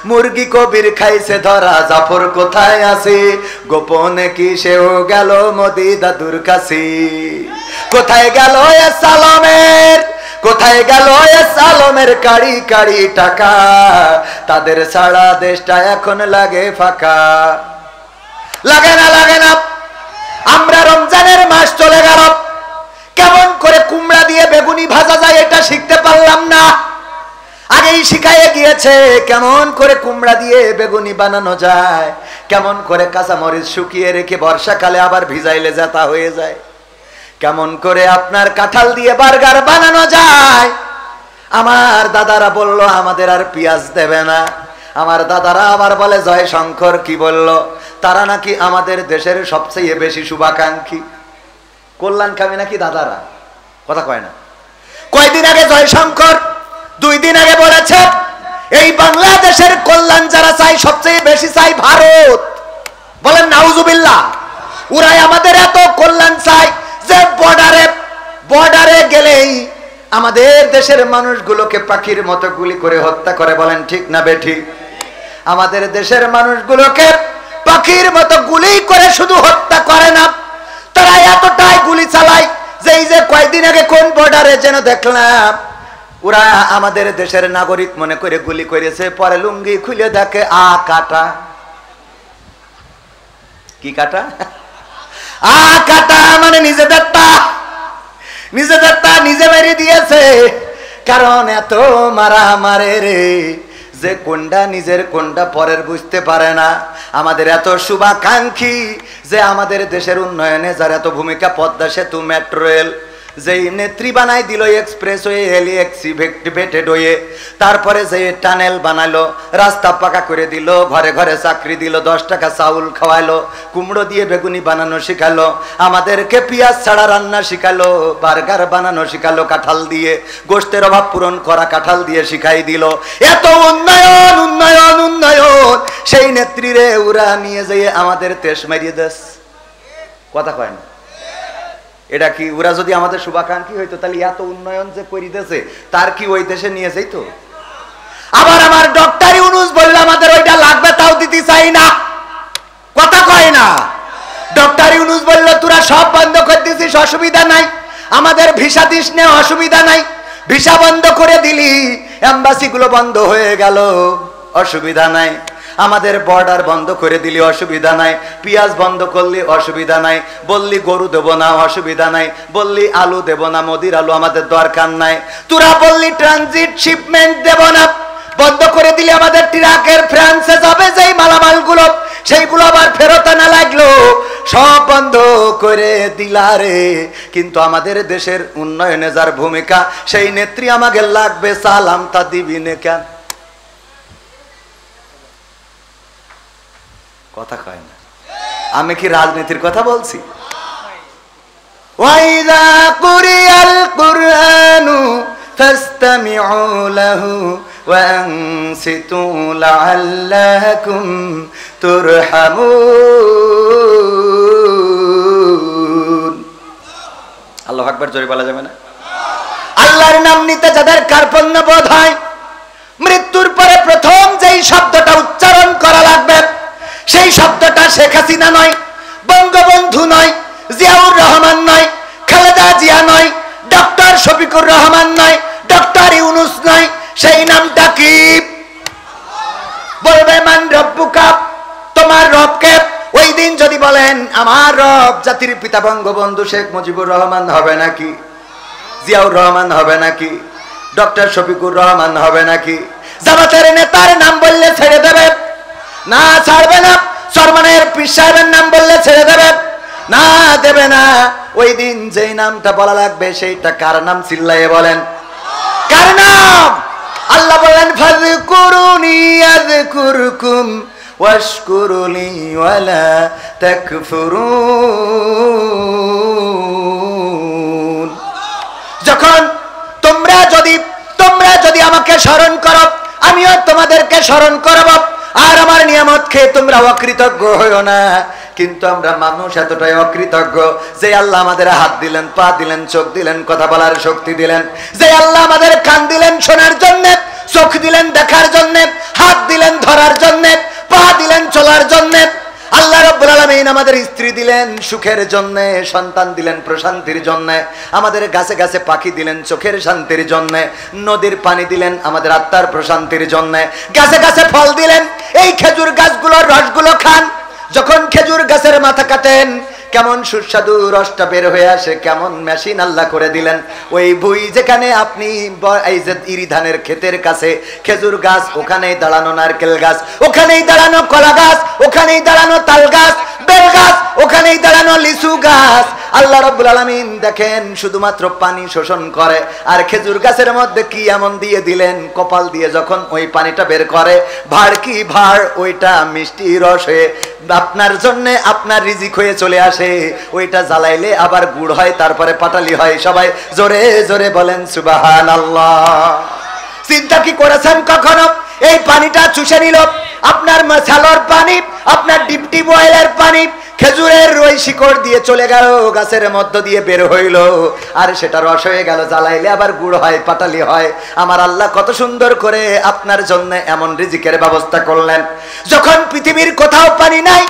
মুরগি কবির খাইছে ধরা, জাফর কোথায় আছে? গোপনে কি সেও গেল মোদি দাদুর কাছে? কোথায় গেল সালামের, কোথায় গেল সালামের কাড়ি কাড়ি টাকা, তাদের সারা দেশটা এখন লাগে ফাঁকা। লাগে না, লাগে না। আমরা রমজানের মাস চলে গেল, কেমন করে কুমড়া দিয়ে বেগুনি ভাজা যায় এটা শিখতে পারলাম না। আগেই শিখাইয়ে গিয়েছে কেমন করে কুমড়া দিয়ে বেগুনি বানানো যায়, কেমন করে কাঁচামরিচ শুকিয়ে রেখে বর্ষাকালে আবার ভিজাইলে যাতা হয়ে যায়, কেমন করে আপনার কাঁঠাল দিয়ে বার্গার বানানো যায়। আমার দাদারা বলল আমাদের আর পেঁয়াজ দেবে না। আমার দাদারা আবার বলে জয় শঙ্কর কি বলল, তারা নাকি আমাদের দেশের সবচেয়ে বেশি শুভাকাঙ্ক্ষী, কল্যাণকামী নাকি দাদারা, কথা কয় না। কয়দিন আগে জয় শঙ্কর 2 দিন আগে বলেছে এই বাংলাদেশের কল্যাণ যারা চাই সবচেয়ে বেশি চাই ভারত। বলেন নাউজুবিল্লাহ। ওরাই আমাদের এত কল্যাণ চাই যে বর্ডারে গেলেই আমাদের দেশের মানুষগুলোকে পাখির মতো গুলি করে হত্যা করে। বলেন ঠিক না বেঠিক? আমাদের দেশের মানুষগুলোকে পাখির মতো গুলি করে শুধু হত্যা করে না, তারা এতটাই গুলি চালায় যে এই যে কয়েকদিন আগে কোন বর্ডারে যেন দেখলাম ওরা আমাদের দেশের নাগরিক মনে করে গুলি করেছে, পরে লুঙ্গি খুলে দেখে কাটা। কি কাটা? কাটা মানে নিজেদেরটা নিজে মেরে দিয়েছে। কারণ এত মারা মারে রে যে কোনটা নিজের কোনটা পরের বুঝতে পারে না। আমাদের এত শুভাকাঙ্ক্ষী যে আমাদের দেশের উন্নয়নে যার এত ভূমিকা, পদ্মা সেতু, মেট্রো রেল, যেই নেত্রী বানাই দিল এক্সপ্রেসওয়ে, এলিভেটেড হয়ে, তারপরে যে টানেল বানালো, রাস্তা পাকা করে দিল, ঘরে ঘরে চাকরি দিল, 10 টাকা চাউল খাওয়ালো, কুমড়ো দিয়ে বেগুনি বানানো শিখালো, আমাদেরকে পেঁয়াজ ছাড়া রান্না শিখালো, বার্গার বানানো শিখালো কাঁঠাল দিয়ে, গোশতের অভাব পূরণ করা কাঁঠাল দিয়ে শিখাই দিল। এত উন্নয়ন উন্নয়ন উন্নয়ন, সেই নেত্রীরে ওরা নিয়ে যেয়ে আমাদের তেজ মারিয়ে দেশ। কথা কয় না? এটা কি ওরা যদি আমাদের শুভাকাঙ্ক্ষী হইতো তাহলে এত উন্নয়ন যে করিতেছে তার কি ওই দেশে নিয়ে যাইতো? আবার আমার ডক্টর ইউনূস বলল আমাদের ওইটা লাগবে, তাও দিতে চাই না। কথা কয় না? ডক্টর ইউনূস বলল তোরা সব বন্ধ করে দিছিস, অসুবিধা নাই, আমাদের ভিসা দিস না, অসুবিধা নাই। ভিসা বন্ধ করে দিলি, এম্বাসি গুলো বন্ধ হয়ে গেল, অসুবিধা নাই। আমাদের বর্ডার বন্ধ করে দিলি, অসুবিধা নাই। পেঁয়াজ বন্ধ করলি, অসুবিধা নাই। বললি গরু দেব না, অসুবিধা নাই। বললি আলু দেব না, মোদির আলু আমাদের দরকার নাই। তোরা বললি ট্রানজিট শিপমেন্ট দেব না, বন্ধ করে দিলি। আমাদের ট্রাকের ফ্রান্সে যাবে যেই মালামালগুলো, সেইগুলো আবার ফেরত আনা লাগলো, সব বন্ধ করে দিলা রে। কিন্তু আমাদের দেশের উন্নয়নে যার ভূমিকা, সেই নেত্রী আমাকে লাগবে, সালাম তা দিবি না কেন? কথা কয় না? আমি কি রাজনীতির কথা বলছি? ওয়াইদা কুরিয়াল কুরআনু ফাসতামিউ লাহু ওয়া আনসিতু লাআল্লাকুম তুরহামুন। আল্লাহু আকবার, জোরে বলা যাবে না? আল্লাহর নাম নিতে যাদের কার্পণ্য বোধ হয়, মৃত্যুর পরে প্রথম যেই শব্দটা উচ্চারণ করা লাগবে সেই শব্দটা শেখ হাসিনা নয়, বঙ্গবন্ধু নয়, জিয়াউর রহমান নয়, খালেদা জিয়া নয়, ডক্টর শফিকুর রহমান নয়, ডক্টর ইউনূস নয়। সেই নামটা কি? বলবে মান রব্বুকা, তোমার রবকে। ওই দিন যদি বলেন আমার রব জাতির পিতা বঙ্গবন্ধু শেখ মুজিবুর রহমান হবে নাকি? জিয়াউর রহমান হবে নাকি? ডক্টর শফিকুর রহমান হবে নাকি? জামাতের নেতার নাম বললে ছেড়ে দেবে না? ছাড়বে না। সরমানের পীর সাহেবের নাম বললে ছেড়ে দেবে না? দেবে না। ওই দিন যেই নামটা বলা লাগবে সেইটা কার নাম? চিল্লাইয়ে বলেন কার নাম? আল্লাহ বলেন ফাযকুরুনি আযকুরকুম ওয়াশকুরুলি ওয়ালা তাকফুরুন। যখন তোমরা যদি আমাকে স্মরণ করো, আমিও তোমাদেরকে স্মরণ করব। আর আমার নিয়ামত খেয়ে তোমরা অকৃতজ্ঞ হইও না। কিন্তু আমরা মানুষ এতটাই অকৃতজ্ঞ যে আল্লাহ আমাদের হাত দিলেন, পা দিলেন, চোখ দিলেন, কথা বলার শক্তি দিলেন, যে আল্লাহ আমাদের কান দিলেন শোনার জন্য, চোখ দিলেন দেখার জন্য, হাত দিলেন ধরার জন্য, পা দিলেন চলার জন্য। আল্লাহ রাব্বুল আলামিন আমাদের স্ত্রী দিলেন সুখের জন্য, সন্তান দিলেন প্রশান্তির জন্য, আমাদের গাছে গাছে পাখি দিলেন চোখের শান্তির জন্য, নদীর পানি দিলেন আমাদের আত্মার প্রশান্তির জন্য, গাছে গাছে ফল দিলেন। এই খেজুর গাছগুলোর রসগুলো খান। যখন খেজুর গাছের মাথা কাটেন কেমন সুস্বাদু রসটা বের হয়ে আসে, কেমন মেশিন আল্লাহ করে দিলেন। ওই ভুই যেখানে আপনি এই যে ইরি ধানের ক্ষেতের কাছে খেজুর গাছ, ওখানেই দাঁড়ানো নারকেল গাছ, ওখানেই দাঁড়ানো কলা গাছ, ওখানেই দাঁড়ানো তাল গাছ, বেল গাছ, ওখানেই দাঁড়ানো লিচু গাছ। আল্লাহ রাব্বুল আলামিন দেখেন শুধুমাত্র পানি শোষণ করে, আর খেজুর গাছের মধ্যে কি এমন দিয়ে দিলেন, কপাল দিয়ে যখন ওই পানিটা বের করে, ভাড় কি ভাড়, ওইটা মিষ্টি রস হয়ে আপনার জন্য আপনার রিজিক হয়ে চলে আসে। ওইটা জ্বালাইলে আবার গুড় হয়, তারপরে পাটালি হয়। সবাই জোরে জোরে বলেন সুবহানাল্লাহ। চিন্তা কি করেছেন কখনো? এই পানিটা চুষে নিল আপনার মশালার পানি, আপনার ডিপটি বয়েলের পানি, খেজুরের রই শিকড় দিয়ে চলে গেল, গাছের মধ্য দিয়ে বের হইল, আর সেটা রস হয়ে গেল, জ্বালাইলে আবার গুড় হয়, পাটালি হয়। আমার আল্লাহ কত সুন্দর করে আপনার জন্য এমন রিজিকের ব্যবস্থা করলেন। যখন পৃথিবীর কোথাও পানি নাই,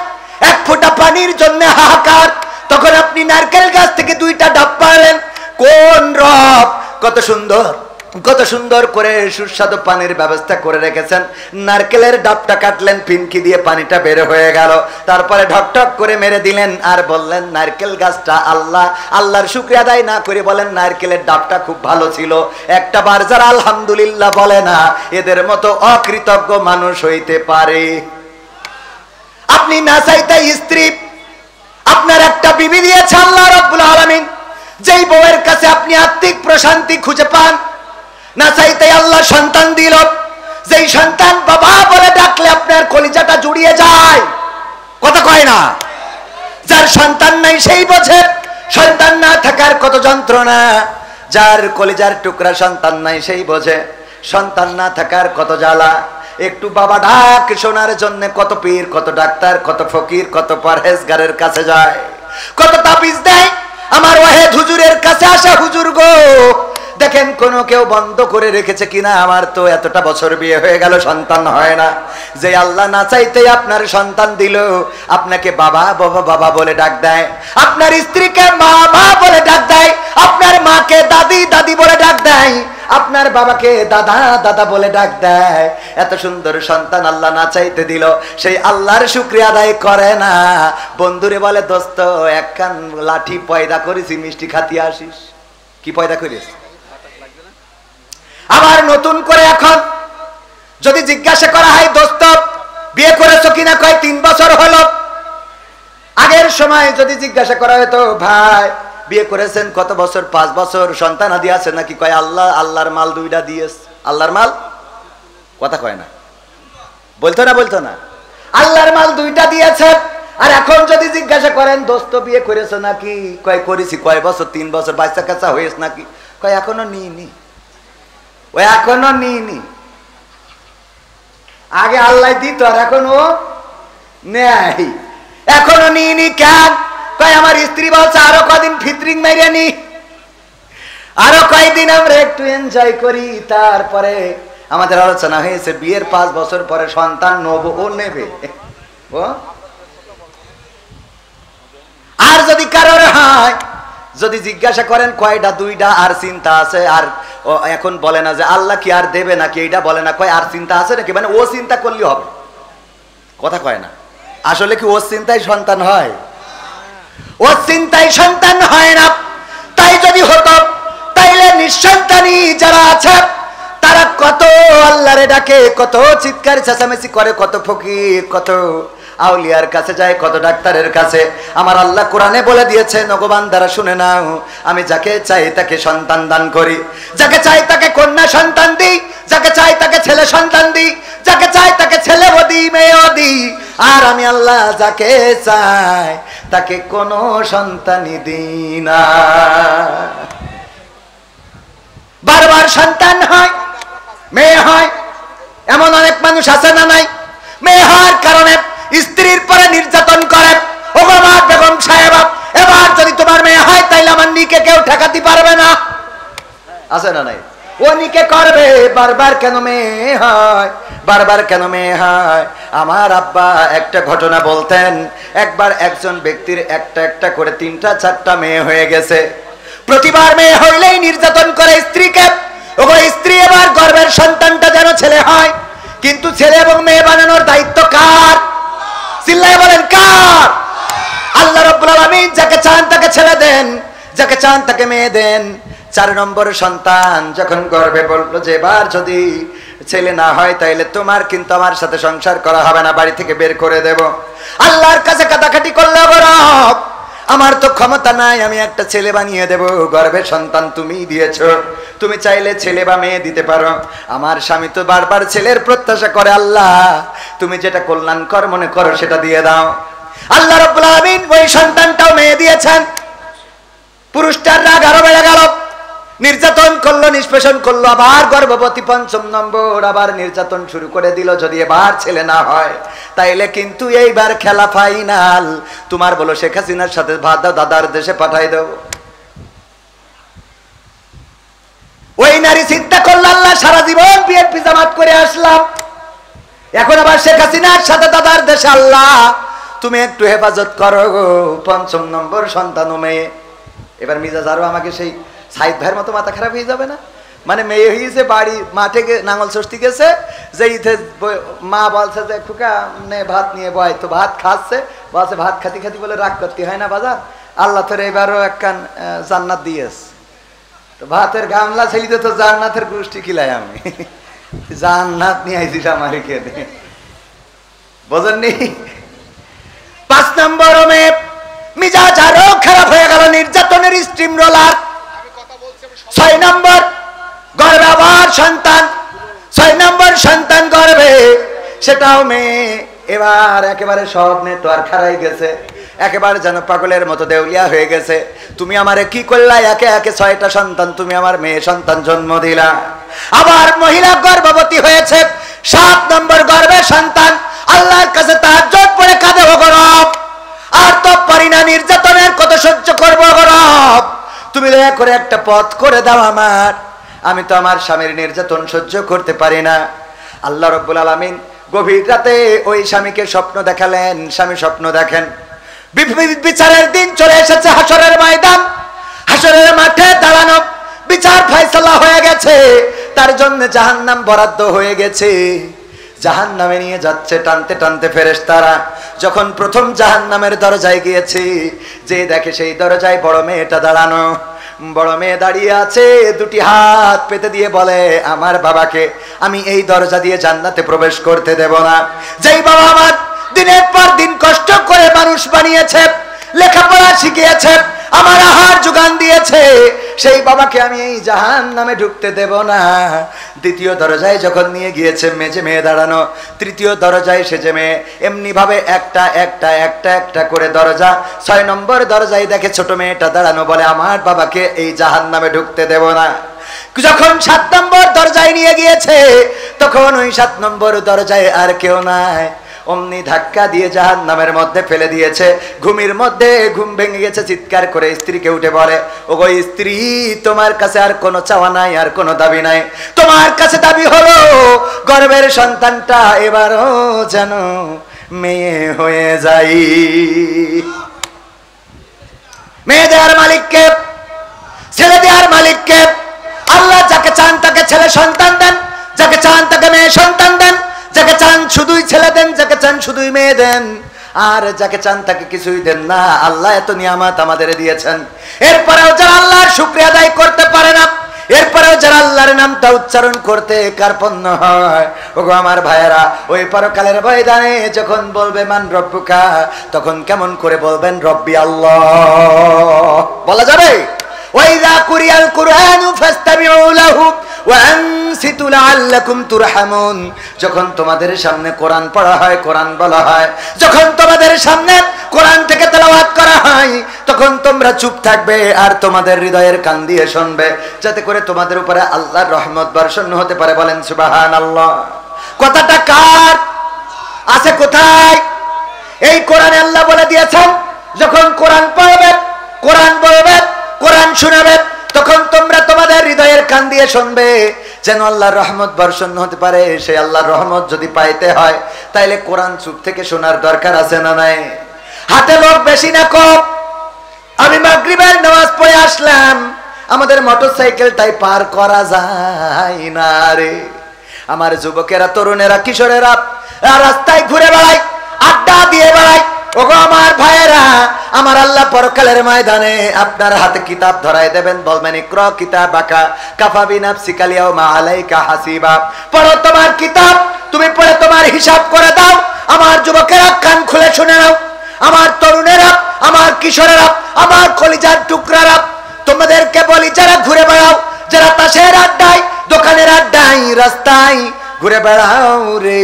এক ফোঁটা পানির জন্য হাহাকার, তখন আপনি নারকেল গাছ থেকে 2টা ডাব পারলেন। কোন রব কত সুন্দর করে সুস্বাদু পানির ব্যবস্থা করে রেখেছেন। নারকেলের ডাবটা কাটলেন, ফিনকি দিয়ে পানিটা বের হয়ে গেল, তারপরে ঢকঢক করে মেরে দিলেন আর বললেন নারকেল গাছটা আল্লাহর শুকরিয়া আদায় না করে বলেন নারকেলের ডাবটা খুব ভালো ছিল। একটা বার যারা আলহামদুলিল্লাহ বলে না, এদের মতো অকৃতজ্ঞ মানুষ হইতে পারে? আপনি না চাইতে স্ত্রী আপনার একটা বিবি দিয়েছে আল্লাহ রাব্বুল আলামিন, যেই বউয়ের কাছে আপনি আত্মিক প্রশান্তি খুঁজে পান। না চাইতে আল্লাহ সন্তান দিল, যেই সন্তান বাবা বলে ডাকলে আপনার কলিজাটা জুড়িয়ে যায়। কথা কয় না? যার সন্তান নাই সেই বোঝে সন্তান না থাকার কত যন্ত্রণা। যার কলিজার টুকরা সন্তান নাই সেই বোঝে সন্তান না থাকার কত জ্বালা। একটু বাবা ডাক শোনার জন্য কত পীর, কত ডাক্তার, কত ফকির, কত পরহেজগারের কাছে যায়, কত তাবিজ দেয়। আমার ওয়াহেদ হুজুরের কাছে আসা, হুজুর গো দেখেন কোন কেউ বন্ধ করে রেখেছে কিনা, আমার তো এতটা বছর বিয়ে হয়ে গেল সন্তান হয় না। যে আল্লাহ না চাইতে আপনার সন্তান দিল, আপনাকে বাবা বাবা বাবা বলে ডাক দেয়, আপনার স্ত্রীকে মা মা বলে ডাক দেয়, আপনার মাকে দাদি দাদি বলে ডাক দেয়, আপনার বাবাকে দাদা দাদা বলে ডাক দেয়। এত সুন্দর সন্তান আল্লাহ না চাইতে দিল, সেই আল্লাহর শুকরিয়া আদায় করে না। বন্ধুরে বলে দোস্ত একখান লাঠি পয়দা করেছি, মিষ্টি খাতি আসিস। কি পয়দা করিস? আবার নতুন করে এখন যদি জিজ্ঞাসা করা হয় দোস্ত বিয়ে করেছো কিনা, কয় 3 বছর হলো। আগের সময় যদি জিজ্ঞাসা করা হতো ভাই বিয়ে করেছেন কত বছর, 5 বছর, সন্তান আদি আছে নাকি, কয় আল্লাহর মাল 2টা দিয়েছ। আল্লাহর মাল কথা কয় না, বলতো না আল্লাহর মাল 2টা দিয়েছে। আর এখন যদি জিজ্ঞাসা করেন দোস্ত বিয়ে করেছো নাকি, কয় করেছি। কয় বছর? 3 বছর। বাচ্চা কাচ্চা হয়েছে নাকি, কয় এখনো নিইনি। ওই এখনো নিইনি। আগে আল্লাহ দিত আর এখন ও নেই, এখনো নিইনি। কেন? কয় আমার স্ত্রী বলছে আরো কদিন ফিতরিং মেরে নি, আরো কয়েকদিন আমরা একটু এনজয় করি, তারপরে আমাদের আলোচনা হয়েছে বিয়ের 5 বছর পরে সন্তান নেবো, ও নেবে। ও আর যদি কারোর হয়, যদি জিজ্ঞাসা করেন কয়টা, 2টা, আর চিন্তা আছে, আর এখন বলে না যে আল্লাহ কি আর দেবে নাকি, এইটা বলে না, কয় আর চিন্তা আছে নাকি, মানে ও চিন্তা করলে হবে। কথা কয় না। আসলে কি ও চিন্তায় সন্তান হয়? ও চিন্তায় সন্তান হয় না। তাই যদি হতো তাইলে নিঃসন্তানী যারা আছে তারা কত আল্লাহরে ডাকে, কত চিৎকার চেঁচামেচি করে, কত ফকির, কত আউলিয়ার কাছে যায়, কত ডাক্তারের কাছে। আমার আল্লাহ কোরআনে বলে দিয়েছে, নগবান দ্বারা শুনে নাও, আমি যাকে চাই তাকে সন্তান দান করি, যাকে চাই তাকে কন্যা সন্তান দিই, যাকে চাই তাকে ছেলে সন্তান দিই, যাকে চাই তাকে ছেলেও দিই মেয়েও দিই। আর আমি আল্লাহ যাকে চাই তাকে কোনো সন্তানই দিই না। বারবার সন্তান হয়, মেয়ে হয়, এমন অনেক মানুষ আছে না নাই? মেয়ে হওয়ার কারণে স্ত্রীর পরে নির্যাতন করে। ও বাবা বেগম সাহেব, এবার যদি তোমার মেয়ে হয় তাইলে আমার নিকে কেউ ঠেকাতে পারবে না, আছে না নাই? ও নিকে করবে। বারবার কেন মেয়ে হয়, বারবার কেন মেয়ে হয়? আমার আব্বা একটা ঘটনা বলতেন, একবার একজন ব্যক্তির একটা করে 3টা 4টা মেয়ে হয়ে গেছে। প্রতিবার মেয়ে হইলেই নির্যাতন করে স্ত্রীকে। ওগো স্ত্রী, এবার গর্ভের সন্তানটা যেন ছেলে হয়, কিন্তু ছেলে এবং মেয়ে বানানোর দায়িত্ব কার? চিল্লায় বলেন কার? আল্লাহ রাব্বুল আলামিন যাকে চান তাকে ছেলে দেন, যাকে চান তাকে মেয়ে দেন। 4 নম্বর সন্তান যখন গর্ভে বললো যে এবার যদি ছেলে না হয় তাইলে তোমার কিন্তু আমার সাথে সংসার করা হবে না, বাড়ি থেকে বের করে দেব। আল্লাহর কাছে কাটাকাটি করলে রব আমার তো ক্ষমতা নাই, আমি একটা ছেলে বানিয়ে দেব। গর্ভের সন্তান তুমি দিয়েছো, তুমি চাইলে ছেলে বা মেয়ে দিতে পারো। আমার স্বামী তো বারবার ছেলের প্রত্যাশা করে, আল্লাহ তুমি যেটা কল্যাণকর মনে করো সেটা দিয়ে দাও। আল্লাহ রাব্বুল আলামিন ওই সন্তানটাও মেয়ে দিয়েছেন। পুরুষটার রাগ আরো বেড়ে গেল, নির্যাতন করলো, নিষ্পেষণ করলো, আবার গর্ভবতী 5ম নম্বর আবার নির্যাতন শুরু করে দিল। যদি এবার ছেলে না হয় তাইলে কিন্তু এইবার খেলা ফাইনাল, তোমার বলো শেখ হাসিনার সাথে দাদার দেশে পাঠাই দেব। ওই নারী চিন্তা করলো, আল্লাহ সারা জীবন বিএনপি জামাত করে আসলাম, এখন আবার শেখ হাসিনার সাথে দাদার দেশে, আল্লাহ তুমি একটু হেফাজত করো গো। ৫ম নম্বর সন্তান মেয়ে। এবার মিজাজ আরো আমাকে সেই সাইদ ভাইয়ের মতো মাথা খারাপ হয়ে যাবে না? মানে মেয়ে হয়েছে, বাড়ি মাঠে নাঙল ষষ্ঠী গেছে, যে মা বলছে যে খুকা নে ভাত নিয়ে বয়, তো ভাত খাচ্ছে, বলছে ভাত খাতি খাতি বলে রাগ করতে হয় না বাজার, আল্লাহ তোর এবারও একখান জান্নাত দিয়েছে। তো ভাতের গামলা ছেলিতে তো জান্নাতের গোষ্ঠী কিলাই আমি জান্নাত নিয়ে আইছিস আমার এখানে, বোঝেননি? ৫ নম্বর মেয়ে, মিজাজ আরো খারাপ হয়ে গেল, নির্যাতনের স্ট্রিম রোলার। ৬ নম্বর গর্ভে আবার সন্তান, ৬ নম্বর সন্তান গর্ভে, সেটাও মেয়ে। এবার একেবারে স্বপ্নে তো আর খারাই গেছে, একেবারে যেন পাগলের মতো দেউলিয়া হয়ে গেছে। তুমি আমারে কি করলা? একে একে ৬টা সন্তান তুমি আমার মেয়ে সন্তান জন্ম দিলা। আবার মহিলা গর্ভবতী হয়েছে, ৭ নম্বর গর্ভে সন্তান। আল্লাহর কাছে তাহাজ্জুদ পড়ে কাঁদে, ও রব আর তো পারি না, নির্যাতনের কত সহ্য করবো গো রব, তুমি দয়া করে একটা পথ করে দাও আমার, আমি তো আমার স্বামীর নির্যাতন সহ্য করতে পারি না। আল্লাহ রাব্বুল আলামিন গভীর রাতে ওই স্বামীকে স্বপ্ন দেখালেন। স্বামী স্বপ্ন দেখেন বিচারের দিন চলে এসেছে, হাসরের ময়দান, হাসরের মাঠে দাঁড়ানো, বিচার ফয়সালা হয়ে গেছে, তার জন্য জাহান্নাম বরাদ্দ হয়ে গেছে। জাহান্নামে নিয়ে যাচ্ছে টানতে টানতে ফেরেশতারা। যখন প্রথম জাহান্নামের দরজায় গিয়েছে, যে দেখে সেই দরজায় বড় মেয়েটা দাঁড়ানো। বড় মেয়ে দাঁড়িয়ে আছে, দুটি হাত পেতে দিয়ে বলে, আমার বাবাকে আমি এই দরজা দিয়ে জান্নাতে প্রবেশ করতে দেব না। যেই বাবা আমার দিনের পর দিন কষ্ট করে মানুষ বানিয়েছে, লেখাপড়া শিখিয়েছে, আমার আহার যোগান দিয়েছে, সেই বাবাকে আমি এই জাহান্নামে ঢুকতে দেব না। দ্বিতীয় দরজায় যখন নিয়ে গিয়েছে, মেজে মেয়ে দাঁড়ানো। তৃতীয় দরজায় সেজে মেয়ে, এমনি ভাবে একটা একটা একটা একটা করে দরজা। ৬ নম্বর দরজায় দেখে ছোট মেয়েটা দাঁড়ানো, বলে আমার বাবাকে এই জাহান্নামে ঢুকতে দেব না। যখন ৭ নম্বর দরজায় নিয়ে গিয়েছে, তখন ওই ৭ নম্বর দরজায় আর কেউ নাই। অমনি ধাক্কা দিয়ে জাহান্নামের মধ্যে ফেলে দিয়েছে। ঘুমের মধ্যে ঘুম ভেঙে গেছে, চিৎকার করে স্ত্রীকে উঠে বলে, ওগো স্ত্রী, তোমার কাছে আর কোনো চাওয়া নাই, আর কোনো দাবি নাই। তোমার কাছে দাবি হলো গর্ভের সন্তানটা এবারও যেন মেয়ে হয়ে যাই। মেয়ে দেওয়ার মালিককে, ছেলে দেওয়ার মালিককে। আল্লাহ যাকে চান তাকে ছেলে সন্তান দেন, যাকে চান তাকে মেয়ে সন্তান দেন, যাকে চান শুধুই ছেলে দেন, যাকে চান শুধুই মেয়ে দেন, আর যাকে চান তাকে কিছুই দেন না। আল্লাহ এত নিয়ামত আমাদের দিয়েছেন, এরপরেও যারা আল্লাহর শুকরিয়া আদায় করতে পারে না, এরপরেও যারা আল্লাহর নামটা উচ্চারণ করতে কার্পণ্য হয়, ওগো আমার ভাইয়েরা, ওই পরকালের ময়দানে যখন বলবে মান রব্বুকা, তখন কেমন করে বলবেন রব্বি আল্লাহ? বলা যাবে? ওয়াইযা কুরিয়াল কুরআনু ফাসতামিউ লাহু ওয়া আনসিতু লাআল্লাকুম তুরহামুন। যখন তোমাদের সামনে কোরআন পড়া হয়, কোরআন বলা হয়, যখন তোমাদের সামনে কোরআন থেকে তেলাওয়াত করা হয়, তখন তোমরা চুপ থাকবে আর তোমাদের হৃদয়ের কান দিয়ে শুনবে, যাতে করে তোমাদের উপরে আল্লাহর রহমত বর্ষণ হতে পারে। বলেন সুবহানাল্লাহ। কথাটা কার আছে? কোথায়? এই কোরআনে আল্লাহ বলে দিয়েছেন, যখন কোরআন পড়বে, কোরআন বলবে, কোরআন শোনাবে, তখন তোমরা তোমাদের হৃদয়ের কান দিয়ে শুনবে, যেন আল্লাহর রহমত বর্ষণ হতে পারে। সেই আল্লাহর রহমত যদি পাইতে হয়, তাইলে কোরআন চুপ থেকে শোনার দরকার আছে না নাই? হাতে লোক বেশি না কম? আমি মাগরিবের নামাজ পড়ে আসলাম, আমাদের মোটরসাইকেলটাই পার করা যায় না রে। আমার যুবকেরা, তরুণেরা, কিশোরেরা রাস্তায় ঘুরে বেড়ায়, আড্ডা দিয়ে বেড়ায়। ওগো আমার ভাইয়েরা, আমার আল্লাহ পরকালের ময়দানে আপনার হাতে কিতাব ধরায় দেবেন, বলবেন ইকরা কিতাবাকা কাফা বিনাফসিকা আল-ইয়াওমা আলাইকা হাসিবা। পড়ো তোমার কিতাব, তুমি পড়ে তোমার হিসাব করে দাও। আমার যুবকেরা কান খুলে শুনে নাও, আমার তরুণেরা, আমার কিশোরেরা, আমার কলিজার টুকরারা, তোমাদেরকে বলি, যারা ঘুরে বেড়াও, যারা তাসের আড্ডায়, দোকানের আড্ডায়, রাস্তায় ঘুরে বেড়াও রে,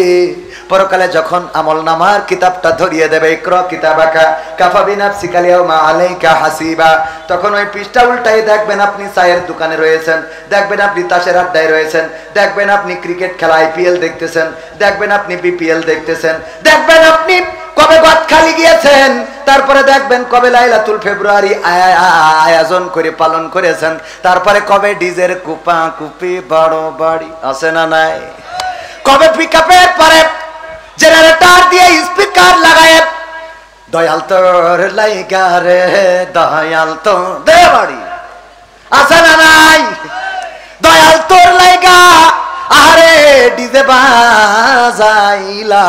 পরকালে যখন আমল নামার কিতাবটা ধরিয়ে দেবে, ইকরা কিতাবাকা কাফা বিনাফসিকা আল-ইয়াওমা আলাইকা হাসিবা, তখন ওই পৃষ্ঠা উল্টাই দেখবেন আপনি চায়ের দোকানে রয়েছেন, দেখবেন আপনি তাসের আড্ডায় রয়েছেন, দেখবেন আপনি ক্রিকেট খেলা IPL দেখতেছেন, দেখবেন আপনি BPL দেখতেছেন, দেখবেন আপনি কবে গদখালি গিয়েছেন, তারপরে দেখবেন কবে লাইলাতুল ফেব্রুয়ারি আয়োজন করে পালন করেছেন, তারপরে কবে ডিজের কুপা কুপি বড় বাড়ি আছে না নাই, কবে পিকআপের পরে জেনারেটর দিয়ে স্পিকার লাগায় দয়াল তোর লাইগা রে দয়াল তো দে বাড়ি আছে না নাই? দয়াল তোর লাইগা আরে ডিজে বাজাইলা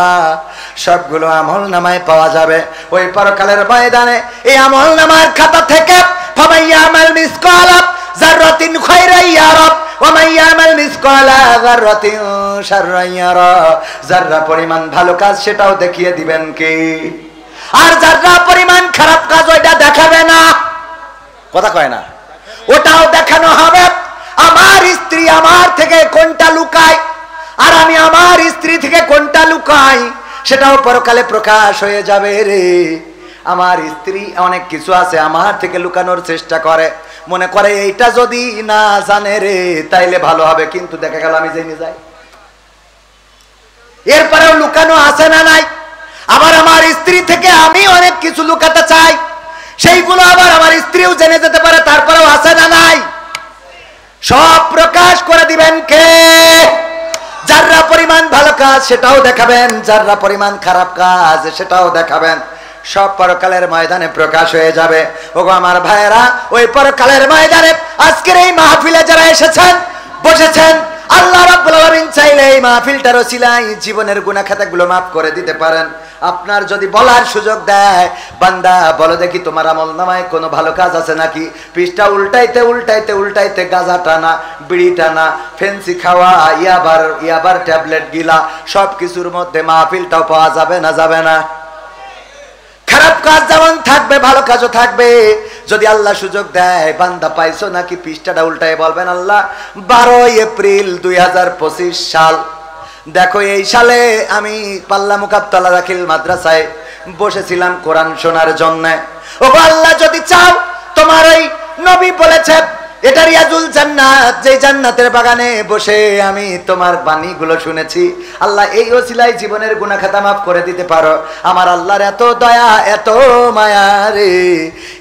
সবগুলো আমল নামায় পাওয়া যাবে ওই পরকালের ময়দানে। এই আমল নামার খাতা থেকে ফামাইয়ামাল মিসকালা যাররাতিন খায়রান ইয়ারা ওয়া মাইয়ামাল মিসকালা যাররাতিন শাররান ইয়ারা। যাররা পরিমাণ ভালো কাজ সেটাও দেখিয়ে দিবেন কি, আর যাররা পরিমাণ খারাপ কাজ ওইটা দেখাবে না। কথা কয় না? ওটাও দেখানো হবে। আমার স্ত্রী আমার থেকে কোনটা লুকায় আর আমি আমার স্ত্রী থেকে কোনটা লুকাই সেটাও পরকালে প্রকাশ হয়ে যাবে রে। আমার স্ত্রী অনেক কিছু আছে আমার থেকে লুকানোর চেষ্টা করে, মনে করে এইটা যদি না জানে রে তাইলে ভালো হবে, কিন্তু দেখা গেল আমি জেনে যাই। এরপরেও লুকানো আছে না নাই? আবার আমার স্ত্রী থেকে আমি অনেক কিছু লুকাতে চাই, সেইগুলো আবার আমার স্ত্রীও জেনে যেতে পারে, তারপরেও আছে না নাই? সব প্রকাশ করে দিবেন কে? যারা পরিমাণ ভালো কাজ সেটাও দেখাবেন, যারা পরিমাণ খারাপ কাজ সেটাও দেখাবেন। সব পরকালের ময়দানে প্রকাশ হয়ে যাবে। ওগো আমার ভাইয়েরা, ওই পরকালের ময়দানে আজকের এই মাহফিলে যারা এসেছেন বসেছেন, আল্লাহ রাব্বুল আলামিন চাইলে এই মাহফিলটার ওসিলায় জীবনের গুনাহ খাতাগুলো মাফ করে দিতে পারেন। আপনার যদি বলার সুযোগ দেয়, বান্দা বলো দেখি তোমার আমলনামায় কোনো ভালো কাজ আছে নাকি? পৃষ্ঠা উল্টাইতে উল্টাইতে উল্টাইতে গাঁজা টানা, বিড়ি টানা, ফেন্সি খাওয়া, ইয়াবার ট্যাবলেট গিলা, সব কিছুর মধ্যে মাহফিলটাও পাওয়া যাবে না? যাবে না? খারাপ কাজ যেমন থাকবে ভালো কাজও থাকবে। যদি আল্লাহ সুযোগ দেয়, বান্দা পাইছো নাকি, পৃষ্ঠাটা উল্টায় বলবেন আল্লাহ 12 এপ্রিল 2025 সাল, দেখো এই সালে আমি পাল্লা মুকাবতলা দাখিল মাদ্রাসায় বসেছিলাম কোরআন শোনার জন্য। ও আল্লাহ যদি চাও, তোমার ওই নবী বলেছে এটা রিয়াজুল জান্নাত, যে জান্নাতের বাগানে বসে আমি তোমার বাণীগুলো শুনেছি। আল্লাহ এই ওসিলায় জীবনের গুনাহ খাতা মাফ করে দিতে পারো। আমার আল্লাহর এত দয়া এত মায়া রে,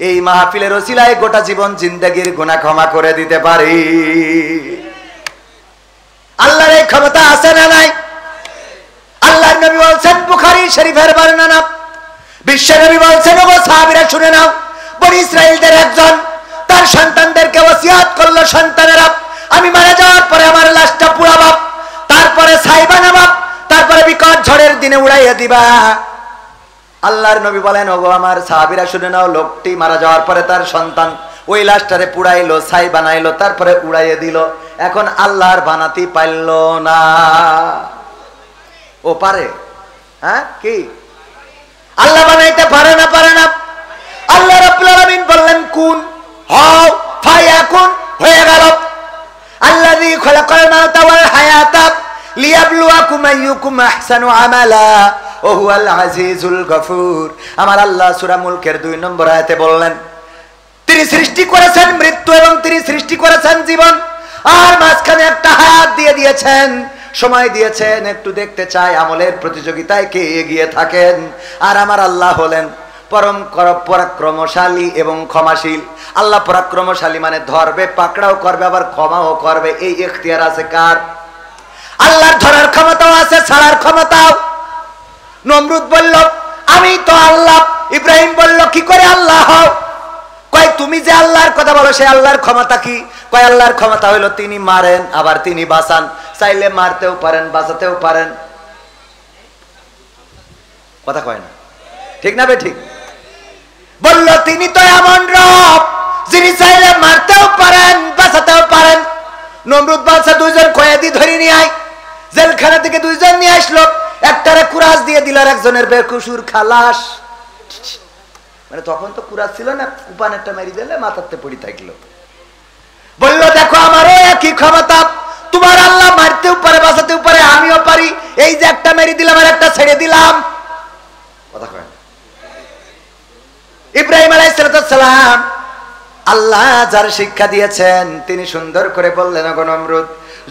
এই মাহফিলের ওসিলায় গোটা জীবন জিন্দেগির গুনাহ ক্ষমা করে দিতে পারি। আল্লাহর এই ক্ষমতা আছে না নাই? আল্লাহর নবী বলছেন, বুখারী শরীফের বর্ণনা, বিশ্ব নবী বলছেন, ওগো সাহাবীরা শুনে নাও, বনি ইসরাইলদের একজন তার সন্তানদেরকে ওসিয়াত করলো, সন্তানেরা আমি মারা যাওয়ার পরে আমার লাশটা পুড়াবো, তারপরে ছাই বানাবো, তারপরে বিকট ঝড়ের দিনে উড়াইয়া দিবা। আল্লাহর নবী বলেন, ওগো আমার সাহাবীরা শুনে নাও, লোকটি মারা যাওয়ার পরে তার সন্তান ওই লাশটারে পুড়াইলো, ছাই বানাইলো, তারপরে উড়াইয়া দিল। এখন আল্লাহর বানাতে পারল না। ও পারে? হ্যাঁ, কি আল্লাহ বানাইতে পারে না? পারে না। আল্লাহ রাব্বুল আলামিন বললেন কুন, হও, ফায়াকুন, হয়ে গেল। আল্লাযী খালাকাল মাউতা ওয়াল হায়াতা লিয়াবলুয়াকুম আইয়ুকুম আহসানু আমালা ওয়া হুয়াল আজিজুল গফুর। আমার আল্লাহ সূরা মুলকের 2 নম্বর আয়াতে বললেন, তিনি সৃষ্টি করেছেন মৃত্যু এবং তিনি সৃষ্টি করেছেন জীবন, আর মাঝখানে একটা হায়াত দিয়ে দিয়েছেন, সময় দিয়েছেন, একটু দেখতে চাই আমলের প্রতিযোগিতায় কে এগিয়ে থাকেন। আর আমার আল্লাহ হলেন পরম পরাক্রমশালী এবং ক্ষমাশীল। আল্লাহ পরাক্রমশালী মানে ধরবে, পাকড়াও করবে, আবার ক্ষমাও করবে। এই এখতিয়ার আছে কার? আল্লাহর ধরার ক্ষমতাও আছে, ছাড়ার ক্ষমতাও। নমরুদ বলল আমি তো আল্লাহ। ইব্রাহিম বলল কি করে আল্লাহ হও? কয় তুমি যে আল্লাহর কথা বলো সে আল্লাহর ক্ষমতা কি? কয় আল্লাহর ক্ষমতা হলো তিনি মারেন আবার তিনি বাঁচান, চাইলে মারতেও পারেন বাঁচাতেও পারেন। কথা কয় না, ঠিক না বে ঠিক? বলল তিনি তো এমন রব যিনি চাইলে মারতেও পারেন বাঁচাতেও পারেন। নমরুদ বাদশা 2 জন কয়েদি ধরে নিয়ে আয়, জেলখানা থেকে 2 জন নিয়ে আসলো, একটারে কুরাস দিয়ে দিল, আর একজনের বেকুসুর খালাস। মানে তখন তো কুরাস ছিল না, কুপানেরটা মেরে দিলে মাথাতে পড়ে থাকলো। বলল দেখো আমারও একই ক্ষমতা, তোমার আল্লাহ মারতেও পারে বাঁচাতেও পারে, আমিও পারি। এই যে একটা মেরে দিলাম আর একটা ছেড়ে দিলাম। কথা কয়। ইব্রাহিম আলাইহিস সালাম আল্লাহ যার শিক্ষা দিয়েছেন তিনি সুন্দর করে বললেন, ওগো নমরুদ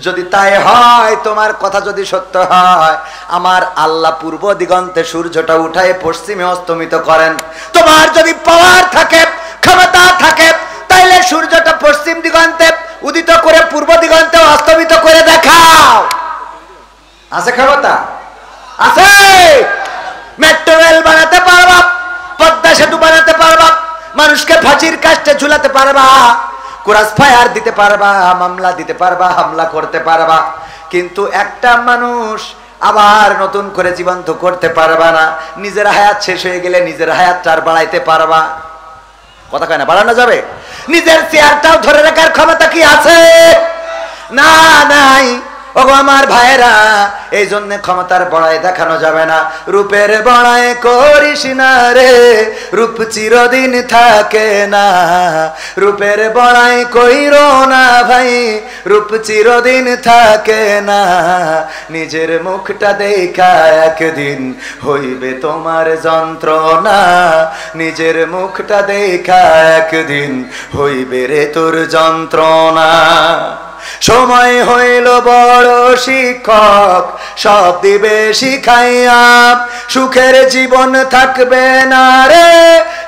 যদি তাই হয়, তোমার কথা যদি সত্য হয়, আমার আল্লাহ পূর্ব দিগন্তে সূর্যটা উঠায় পশ্চিমে অস্তমিত করেন। তোমার যদি পাওয়ার থাকে, ক্ষমতা থাকে, তাইলে সূর্যটা পশ্চিম দিগন্তে উদিত করে পূর্ব দিগন্তে অস্তমিত করে দেখাও। আছে ক্ষমতা? আছে। মেট্রো রেল বানাতে পারবা, মানুষকে ফাঁসির কাস্টে ঝুলাতে পারবা, ক্রস ফায়ার দিতে পারবা, মামলা দিতে পারবা, হামলা করতে পারবা, কিন্তু একটা মানুষ আবার নতুন করে জীবন্ত করতে পারবা না। নিজের হায়াত শেষ হয়ে গেলে নিজের হায়াতটা আর বাড়াইতে পারবা? কথা কয় না, বাড়ানো যাবে? নিজের চেয়ারটাও ধরে রাখার ক্ষমতা কি আছে? না, নাই। ওগো আমার ভাইরা, এই জন্য ক্ষমতার বড়াই দেখানো যাবে না। রূপের বড়াই করিস না রে, রূপ চিরদিন থাকে না। রূপের বড়াই কইরো না ভাই, রূপ চিরদিন থাকে না। নিজের মুখটা দেখা একদিন হইবে তোমার যন্ত্রণা, নিজের মুখটা দেখা একদিন হইবে রে তোর যন্ত্রণা। সময় হইল বড় শিক্ষক, সব দিবে শিখাইয়া, সুখের জীবন থাকবে না রে,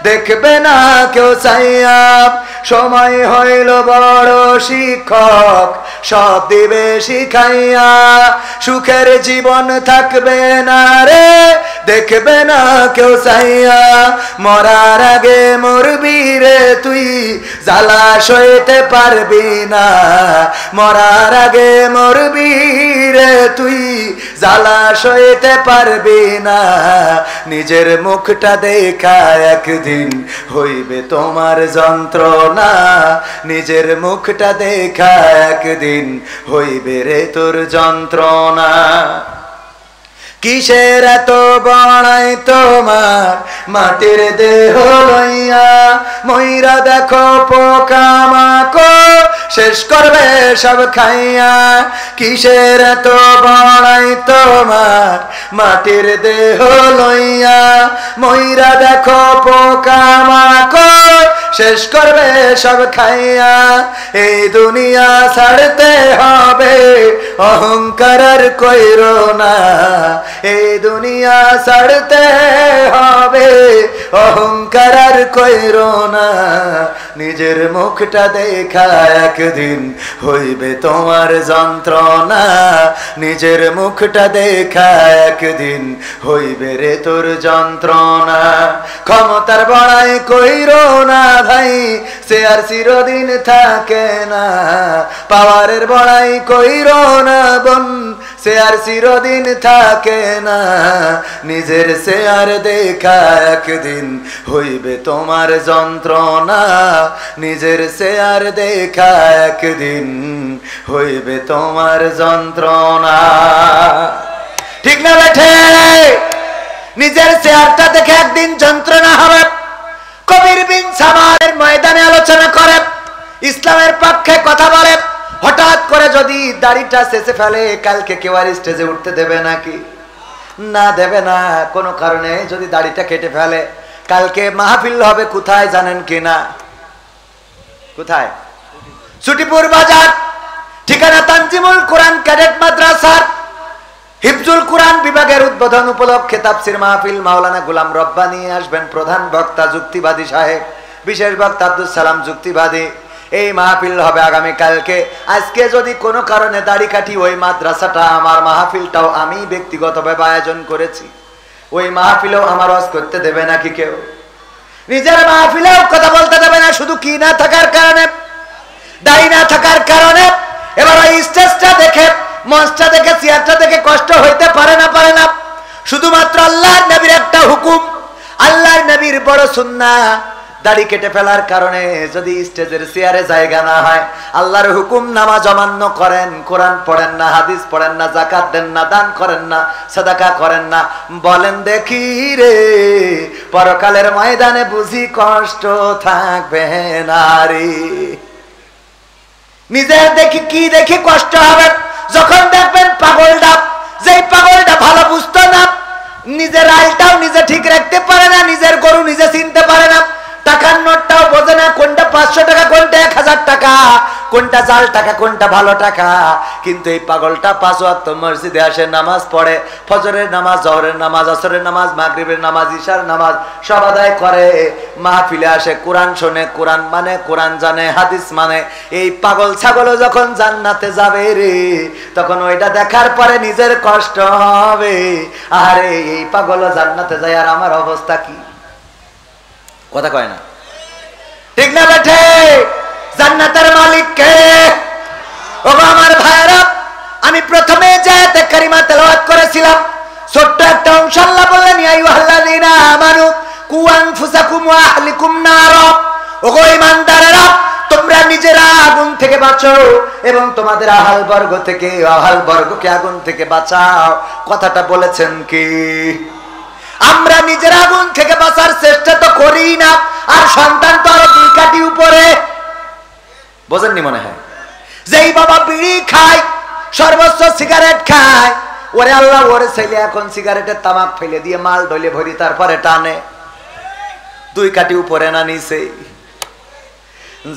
দেখবে না কেউ চাইয়া। সময় হইল বড় শিক্ষক, সব দিবে শিখাইয়া, সুখের জীবন থাকবে না রে, দেখবে না কেউ চাইয়া। মরার আগে মরবি রে তুই, জ্বালা সইতে পারবি না। মরার আগে মরবি রে তুই, জ্বালা সইতে পারবি না। নিজের মুখটা দেখা একদিন হইবে তোমার যন্ত্রণা, নিজের মুখটা দেখা একদিন হইবে রে তোর যন্ত্রণা। কিসের এত বড়াই তোমার মাটির দেহ লইয়া, ময়রা দেখো পোকামাকড় শেষ করবে সব খাইয়া। কিসের এত বড়াই তোমার মাটির দেহ লইয়া, ময়রা দেখো পোকামাকড় শেষ করবে সব খাইয়া। এই দুনিয়া ছাড়তে হবে, অহংকার আর কইরো না। এই দুনিয়া ছাড়তে হবে, অহংকার আর কইরো না। নিজের মুখটা দেখা একদিন হইবে তোমার যন্ত্রণা, নিজের মুখটা দেখা একদিন হইবে রে তোর যন্ত্রণা। ক্ষমতার বড়াই কইরো না ভাই, সে আর চিরদিন থাকে না। পাওয়ারের বড়াই কইরো না বোন, সে আর চিরদিন থাকে না। নিজের চেয়ার দেখা একদিন হইবে তোমার যন্ত্রণা, নিজের চেয়ার দেখা একদিন হইবে তোমার যন্ত্রণা। ঠিক না বেঠে? নিজের চেয়ারটা দেখে একদিন যন্ত্রণা হবে। কবির বিন সামারের ময়দানে আলোচনা করে, ইসলামের পক্ষে কথা বলে। হঠাৎ করে যদি দাড়িটা শেষে ফেলে, কালকে কেউ আর স্টেজে উঠতে দেবে নাকি? না, দেবে না। কোনো কারণে যদি দাড়িটা কেটে ফেলে, কালকে মাহফিল হবে কোথায় জানেন কিনা? কোথায়? ছুটিপুর বাজার। ঠিকানা তানজিমুল কোরআন ক্যাডেট মাদ্রাসার হিফজুল কোরআন বিভাগের উদ্বোধন উপলক্ষে তাফসীর মাহফিল। মাওলানা গোলাম রব্বানী আসবেন, প্রধান বক্তা যুক্তিবাদী সাহেব, বিশেষ বক্তা আব্দুল সালাম যুক্তিবাদী। এই মাহফিল হবে আগামী কালকে। আজকে যদি কোনো কারণে দাড়ি কাটি, ওই মাদ্রাসাটা আমার, মাহফিলটাও আমি ব্যক্তিগতভাবে আয়োজন করেছি। ওই মাহফিলেও আমার ওয়াজ করতে দেবে নাকি কেউ? নিজের মাহফিলেও কথা বলতে দেবে না, শুধু কি না থাকার কারণে, দাড়ি না থাকার কারণে। এবার ওই স্টেজটা দেখে, মঞ্চটা দেখে, চেয়ারটা দেখে কষ্ট হইতে পারে না, পারে না। শুধুমাত্র আল্লাহর নবীর একটা হুকুম, আল্লাহর নবীর বড় সুন্নাহ, দাড়ি কেটে ফেলার কারণে যদি স্টেজের চেয়ারে জায়গা না হয়, আল্লাহর হুকুম নামাজ অমান্য করেন, কোরআন পড়েন না, হাদিস পড়েন না, যাকাত দেন না, দান করেন না, সাদাকা করেন না, বলেন দেখি রে পরকালের ময়দানে বুঝি কষ্ট থাকবে না রে? নিজের দেখি কি দেখি কষ্ট হবে? যখন দেখবেন পাগলটা, যেই পাগলটা ভালো বুঝতো না, নিজের আইলটাও নিজে ঠিক রাখতে পারে না, নিজের গরু নিজে চিনতে পারে না, টাকার নোটটাও বোঝে না, কোনটা 500 টাকা, কোনটা 1000 টাকা, কোনটা জাল টাকা, কোনটা ভালো টাকা। কিন্তু এই পাগলটা 5 ওয়াক্ত মসজিদে আসে, নামাজ পড়ে, ফজরের নামাজ, জোহরের নামাজ, আসরের নামাজ, মাগরিবের নামাজ, ইশার নামাজ সব আদায় করে, মাহফিলে আসে, কোরআন শোনে, কোরআন মানে, কোরআন জানে, হাদিস মানে। এই পাগল ছাগলও যখন জান্নাতে যাবে রে, তখন ওইটা দেখার পরে নিজের কষ্ট হবে। আরে এই পাগলও জান্নাতে যায়, আর আমার অবস্থা কি? কথা কয় না। ঠিক না বেঠে? জান্নাতের মালিক কে? ও আমার ভাইরা, আমি প্রথমে জায়াতে কারিমা তেলাওয়াত করেছিলাম, ছোট্ট একটা অংশ আল্লাহ বললেন ইয়া আইয়ুহাল্লাযীনা আমানু কু আনফুসাকুম ওয়া আহলিকুম নার। ওগো ঈমানদারেরা, তোমরা নিজেরা আগুন থেকে বাঁচো এবং তোমাদের আহাল বর্গ থেকে, আহাল বর্গকে আগুন থেকে বাঁচাও। কথাটা বলেছেন কি? আমরা নিজেরা আগুন থেকে বাঁচার চেষ্টা তো করি না, আর সন্তান তো আরো 2 কাঠি উপরে। বোঝেননি মনে হয়? যেই বাবা বিড়ি খায়, সর্বোচ্চ সিগারেট খায়, ওরে আল্লাহ ওরে ছেলে এখন সিগারেটের তামাক ফেলে দিয়ে মাল ডলে ভরি তারপরে টানে। 2 কাঠি উপরে না নিচে?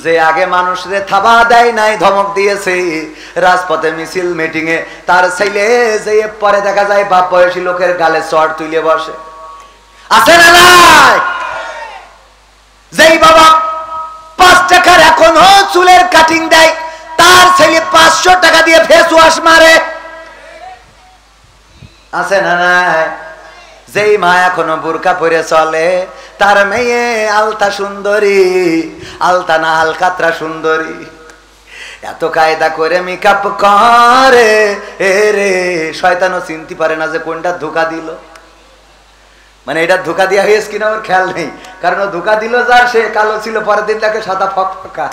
যে আগে মানুষদের থাবা দেয় নাই, ধমক দিয়েছে রাজপথে মিছিল মিটিং এ, তার ছেলে যে পরে দেখা যায় বাপ বয়সী লোকের গালে চড় তুলে বসে। আছে না নাই? যেই বাবা 5 টাকার এখনো চুলের কাটিং দেয়, তার ছেলে 500 টাকা দিয়ে ফেস ওয়াশ মারে। আছে না নাই? যেই মা এখনো বুরকা পরে চলে, তার মেয়ে আলতা সুন্দরী, আলতা না আলকাতরা সুন্দরী। এত কায়দা করে মেকআপ করে, রে শয়তানও চিনতে পারে না যে কোনটা ধোকা দিল। মানে এটা ধোকা দিয়া হয়েছে কিনা ওর খেয়াল নেই, কারণ ও ধোকা দিল যার, সে কালো ছিল, পরের দিন তাকে সাদা ফকফকা।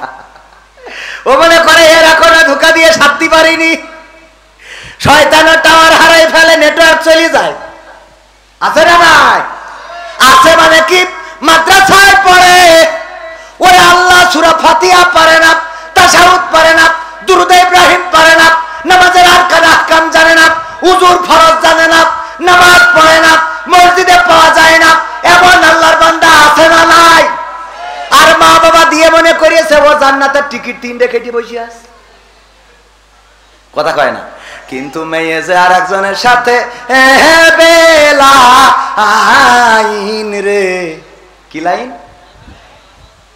ও মনে করে এর এখনো ধোকা দিয়ে সারতে পারিনি। শয়তানও টাওয়ার হারাই ফেলে, নেটওয়ার্ক চলে যায়। আছে না ভাই? আছে মানে কি? মাদ্রাসায় পড়ে, ওরে আল্লাহ সূরা ফাতিহা পারে না, তাশাহুদ পারে না, দুরূদ ইব্রাহিম পারে না, নামাজের আরকান আহকাম জানে না, উযুর ফরজ জানে না, নামাজ পড়ে না, মসজিদে পাওয়া যায় না, এমন আল্লাহর বান্দা আছে না নাই? আর মা বাবা দিয়ে মনে করিয়েছে ও জান্নাতের টিকিট 3 কেটে বসে আছে। কথা কয় না? কিন্তু মেয়ে যে আর একজনের সাথে বেলা আইন রে। কি লাইন?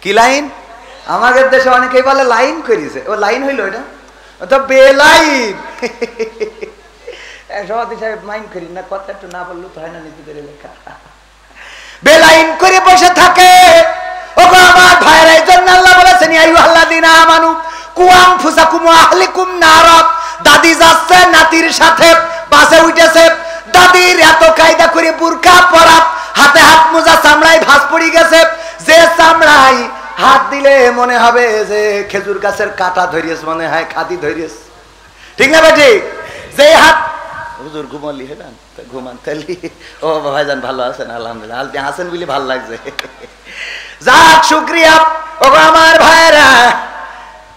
কি লাইন? আমাদের দেশে অনেকেই বলে লাইন করিছে। ও লাইন হইল, এটা তো বেলাইন। সভাপতি সাহেব মাইন করি না, কথা একটু না বললো তো হয় না, নিজে করে লেখা। বেলাইন করে বসে থাকে। ও গো আমার ভাইরা, এই জন্য আল্লাহ বলেছেন ইয়া আইয়ুহাল্লাযীনা আমানু কু আনফুসাকুম ওয়া আহলিকুম নার। দাদি যাচ্ছে নাতির সাথে, বাসে উঠেছে, দাদির এত কায়দা করে বুরকা পরা, হাতে হাত মোজা, চামড়ায় ভাঁজ পড়ে গেছে, যে চামড়ায় হাত দিলে মনে হবে যে খেজুর গাছের কাঁটা ধরিয়েছে, মনে হয় খাদি ধরিয়েছে। ঠিক না বেটি? যে হাত হুজুর ঘুমালি, হ্যাঁ ঘুমান তালি। ও ভাইজান ভালো আছেন? আলহামদুলিল্লাহ। আপনি হাসেন বলে ভালো লাগছে। যাক শুকরিয়া। ও আমার ভাইরা,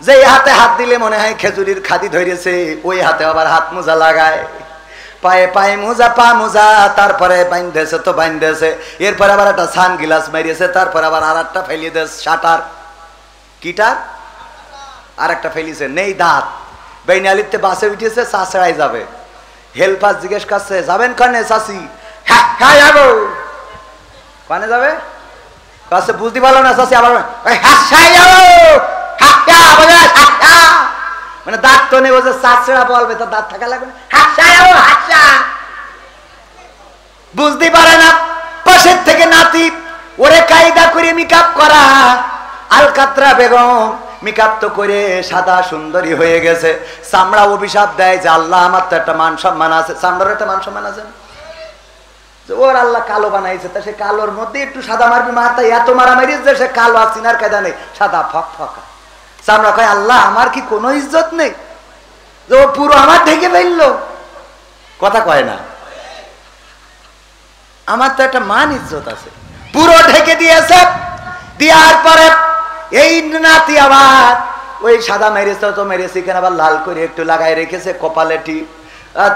যে হাতে হাত দিলে মনে হয় খেজুরির খাদি ধরেছে, ওই হাতে আবার হাত মোজা লাগায়, পায়ে পায়ে মোজা, পা মোজা, তারপরে বাইন্ধেছে তো বাইন্ধেছে, এরপর আবার একটা সান গিলাস মারিয়েছে, তারপর আবার আর একটা ফেলিয়ে দিয়েছে শাটার, কিটার আর একটা ফেলিয়েছে, নেই দাঁত। বেইনালিতে বাসে উঠেছে, চাষড়াই যাবে। হেল্পার জিজ্ঞেস করছে যাবেন কানে? চাষি হ্যাঁ যাবো। কানে যাবে? কাছে বুঝতে পারলো না চাষি, আবার যাবো, মানে দাঁত তো নেই, বলছে চাষড়া বলবে, তো দাঁত থাকা লাগবে না, বুঝতে পারে না। পাশের থেকে নাতি, ওরে কায়দা করে মেকআপ করা, আলকাতরা বেগম মেকআপ তো করে সাদা সুন্দরী হয়ে গেছে, চামড়া অভিশাপ দেয় যে আল্লাহ আমার তো একটা মান সম্মান আছে, চামড়ার একটা মান সম্মান আছে না, ওর আল্লাহ কালো বানাইছে, তা সে কালোর মধ্যে একটু সাদা মারবি, মাথা এত মারামারি যে সে কালো আর চিনার কায়দা নেই, সাদা ফক ফকা। চামড়া কয় আল্লাহ আমার কি কোনো ইজ্জত নেই যে ও পুরো আমার ঢেকে ফেললো? কথা কয় না, আমার তো একটা মান ইজ্জত আছে। পুরো ঢেকে দিয়েছে, দেওয়ার পরে এই নাতি আবার ওই সাদা মেরেছে তো মেরেছে, কেন আবার লাল করে একটু লাগাই রেখেছে কপালে টিপ,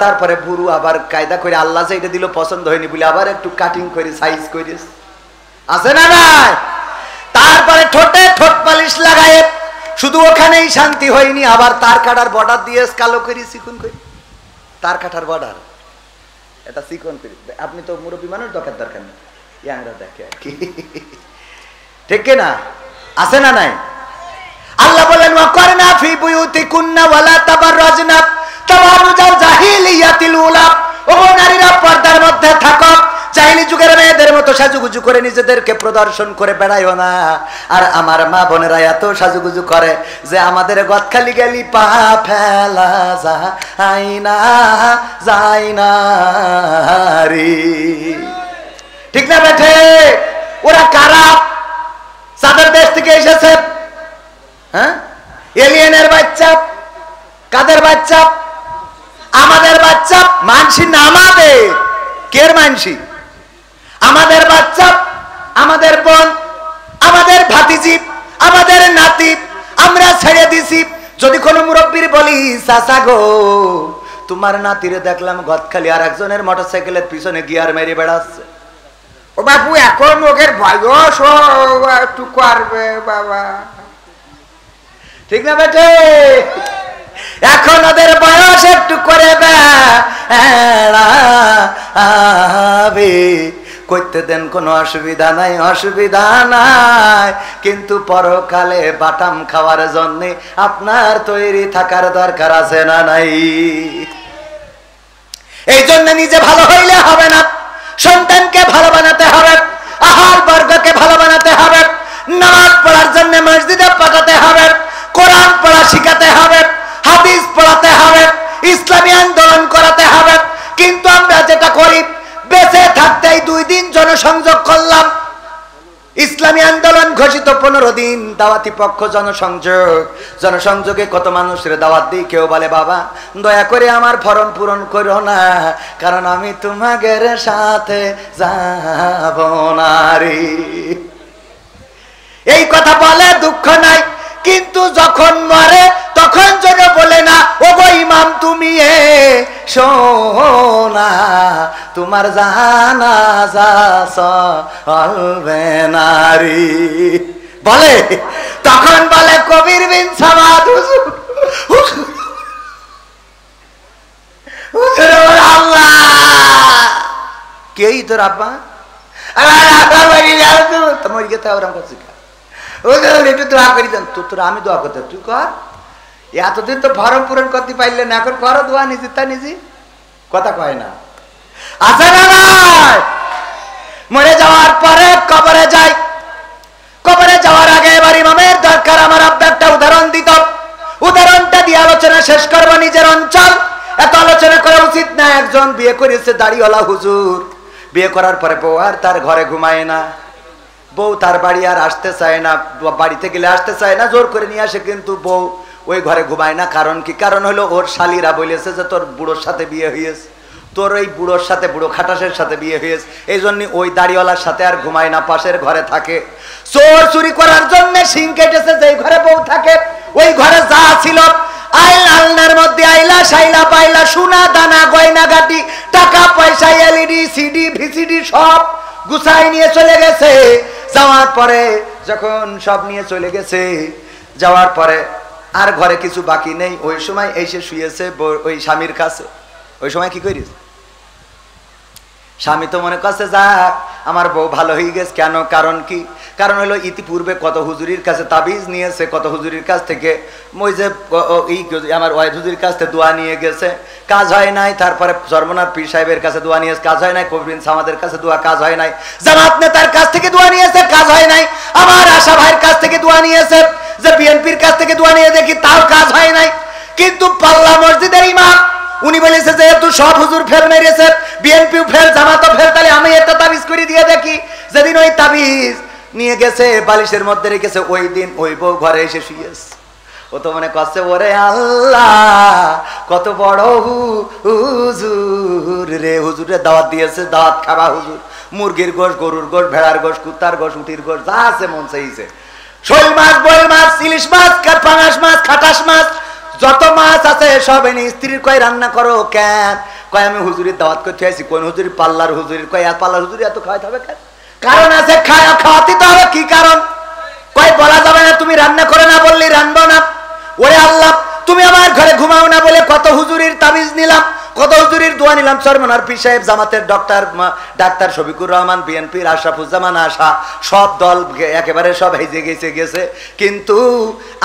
তারপরে বুড়ু আবার কায়দা করে আল্লাহ যে এটা দিল পছন্দ হয়নি বলে আবার একটু কাটিং করে সাইজ করে আছে না নাই। তারপরে ঠোঁটে ঠোঁট পালিশ লাগায়, শুধু ওখানেই শান্তি হয়নি, আবার তার কাটার বর্ডার দিয়ে কালো করি, চিকন করি, তার কাটার বর্ডার এটা চিকন করি। আপনি তো মুরব্বী মানুষ, দরকার নেই, ইয়াংরা দেখে আর কি, ঠিক না? আছে না নাই? আল্লাহ বলেন ওয়াকারনা ফি বুয়ুতিকুন্না ওয়ালা তাবাররাজনা তাবাররুজাল জাহিলিয়াতিল উলা। ও নারীরা পর্দার মধ্যে থাকো, জাহিলি যুগের মেয়েদের মতো এত সাজুগুজু করে নিজেদেরকে প্রদর্শন করে বেড়াইও না। আর আমার মা বোনেরা এত সাজুগুজু করে যে আমাদের গদখালি গেলি পা ফেলা যায় না রে। ঠিক না বেঠে? ওরা কারা? সাদের দেশ থেকে এসেছে, হ্যাঁ, এলিয়েনের বাচ্চা। কাদের বাচ্চা? আমাদের বাচ্চা। মানসি না আমাদের, কের মানসি? আমাদের বাচ্চা, আমাদের বোন, আমাদের ভাতিজি, আমাদের নাতি আমরা ছেড়ে দিছি। যদি কোনো মুরব্বীর বলি চাচা গো তোমার নাতিরে দেখলাম গদখালি আর একজনের মোটরসাইকেলের পিছনে গিয়ার মেরে বেড়াচ্ছে, ও বাবু এখন ওদের বয়স একটু করবে বাবা। ঠিক না বেটে? এখন ওদের বয়স একটু করে বেড়াবে, করতে দেন, কোনো অসুবিধা নাই, অসুবিধা নাই। কিন্তু পরকালে বাটাম খাওয়ার জন্য আপনার তৈরি থাকার দরকার আছে না নাই? এই জন্য নিজে ভালো হইলে হবে না, সন্তানকে ভালো বানাতে হবে, আহার বর্গকে ভালো বানাতে হবে, নামাজ পড়ার জন্য মসজিদে পাঠাতে হবে, কোরআন পড়া শিখাতে হবে, হাদিস পড়াতে হবে, ইসলামী আন্দোলন করাতে হবে। কিন্তু আমরা যেটা করি, বেঁচে থাকতেই 2 দিন জনসংযোগ করলাম, ইসলামী আন্দোলন ঘোষিত 15 দিন, দাওয়াতি পক্ষ জনসংযোগ, জনসংযোগে কত মানুষের দাওয়াত দিই, কেউ বলে বাবা দয়া করে আমার ফরম পূরণ করো না, কারণ আমি তোমাদের সাথে যাব না রে। এই কথা বলে দুঃখ নাই, কিন্তু যখন মরে তখন যেন বলে না ও গো ইমাম তুমি শোনা তোমার জানাজা চলবে না রে, বলে তখন বলে কবির বিন সামাদ হুজুর, আল্লাহ কেই তোর আব্বা তোমার গেতে ওরম করছি একটু দোয়া করি দেন তো, তোর আমি দোয়া করতে, তুই কর। এতদিন তো ফরম পূরণ করতে পারলে না, এখন করো দোয়া নিজে, তা নিজে কথা কয় না। আচ্ছা না নয়, মরে যাওয়ার পরে কবরে যাই, কবরে যাওয়ার আগে এবার ইমামের দরকার। আমার আপনারটা উদাহরণ দিত, উদাহরণটা দিয়ে আলোচনা শেষ করবো। নিজের অঞ্চল এত আলোচনা করা উচিত না। একজন বিয়ে করেছে দাড়িওয়ালা হুজুর, বিয়ে করার পরে বউ আর তার ঘরে ঘুমায় না, বউ তার বাড়ি আর আসতে চায় না, বাড়িতে গেলে আসতে চায় না, জোর করে নিয়ে আসে, কিন্তু বউ ওই ঘরে ঘুমায় না। কারণ কি? কারণ হলো ওর শালীরা বলেছে যে তোর বুড়োর সাথে বিয়ে হয়েছে, তোর ওই বুড়োর সাথে, বুড়ো খাটাসের সাথে বিয়ে হয়েছে, এই জন্য ওই দাড়িওয়ালার সাথে আর ঘুমায় না, পাশের ঘরে থাকে। চোর চুরি করার জন্য সিং কেটেছে, যেই ঘরে বউ থাকে ওই ঘরে যা ছিল আলনার মধ্যে আইলা শাইলা পাইলা সোনা দানা গয়না গাটি টাকা পয়সা এলইডি সিডি ভিসিডি সব গুছাই নিয়ে চলে গেছে। যাওয়ার পরে যখন সব নিয়ে চলে গেছে, যাওয়ার পরে আর ঘরে কিছু বাকি নেই, ওই সময় এসে শুয়েছে ওই স্বামীর কাছে। ওই সময় কি করিস? স্বামী তো মনে করছে যা আমার বউ ভালো হয়ে গেছে। কেন? কারণ কি? কারণ হলো ইতিপূর্বে কত হুজুরির কাছে তাবিজ নিয়েছে, কত হুজুরির কাছ থেকে ওই যে আমার ওয়াইদ হুজুরির কাছ থেকে দোয়া নিয়ে গেছে, কাজ হয় নাই। তারপরে চরমনার পীর সাহেবের কাছে দোয়া নিয়েছে, কাজ হয় নাই। কবির সামাদের কাছে দোয়া, কাজ হয় নাই। জামাত নেতার কাছ থেকে দোয়া নিয়েছে, কাজ হয় নাই। আমার আশা ভাইয়ের কাছ থেকে দোয়া নিয়েছে, যে বিএনপির কাছ থেকে দোয়া নিয়ে দেখি, তাও কাজ হয় নাই। কিন্তু পাল্লা মসজিদের ইমাম উনি বলেছে যেহেতু সব হুজুর ফেল মেরেছে, বিএনপিও ফেল, জামাতও ফেল, তাহলে আমি একটা তাবিজ করে দিয়ে দেখি। যেদিন ওই তাবিজ নিয়ে গেছে বালিশের মধ্যে রেখেছে, ওই দিন ওই বউ ঘরে এসে শুয়েছে। ও তো মনে করছে ওরে আল্লাহ কত বড় হুজুর রে, হুজুরের দাওয়াত দিয়েছে, দাওয়াত খাবা হুজুর। মুরগির গোশ, গরুর গোশ, ভেড়ার গোশ, কুত্তার গোশ, উটির গোশ, যা আছে মন চাইছে, শোল মাছ, বল মাছ, ইলিশ মাছ, পাঙাশ মাছ, খাটাস মাছ, যত মাছ আছে সব এনে স্ত্রীর কয় রান্না করো। কেন? কয় আমি হুজুরের দাওয়াত করতে আইছি। কোন হুজুরি? পাল্লার হুজুরির। কয় পাল্লার হুজুরি এত খাওয়াতে হবে কেন? কারণ আছে, খাওয়াতে তো হবে। কি কারণ? কয় বলা যাবে না, তুমি রান্না করে না বললি রানবো না। ওরে আল্লাহ তুমি আমার ঘরে ঘুমাও না বলে কত হুজুরির তাবিজ নিলাম, কত হুজুরির দোয়া নিলাম। চরমনার পীর সাহেব, জামাতের ডাক্তার শফিকুর রহমান, বিএনপির আশরাফুজ্জামান আশা, সব দল একেবারে সব হেজে গেছে। কিন্তু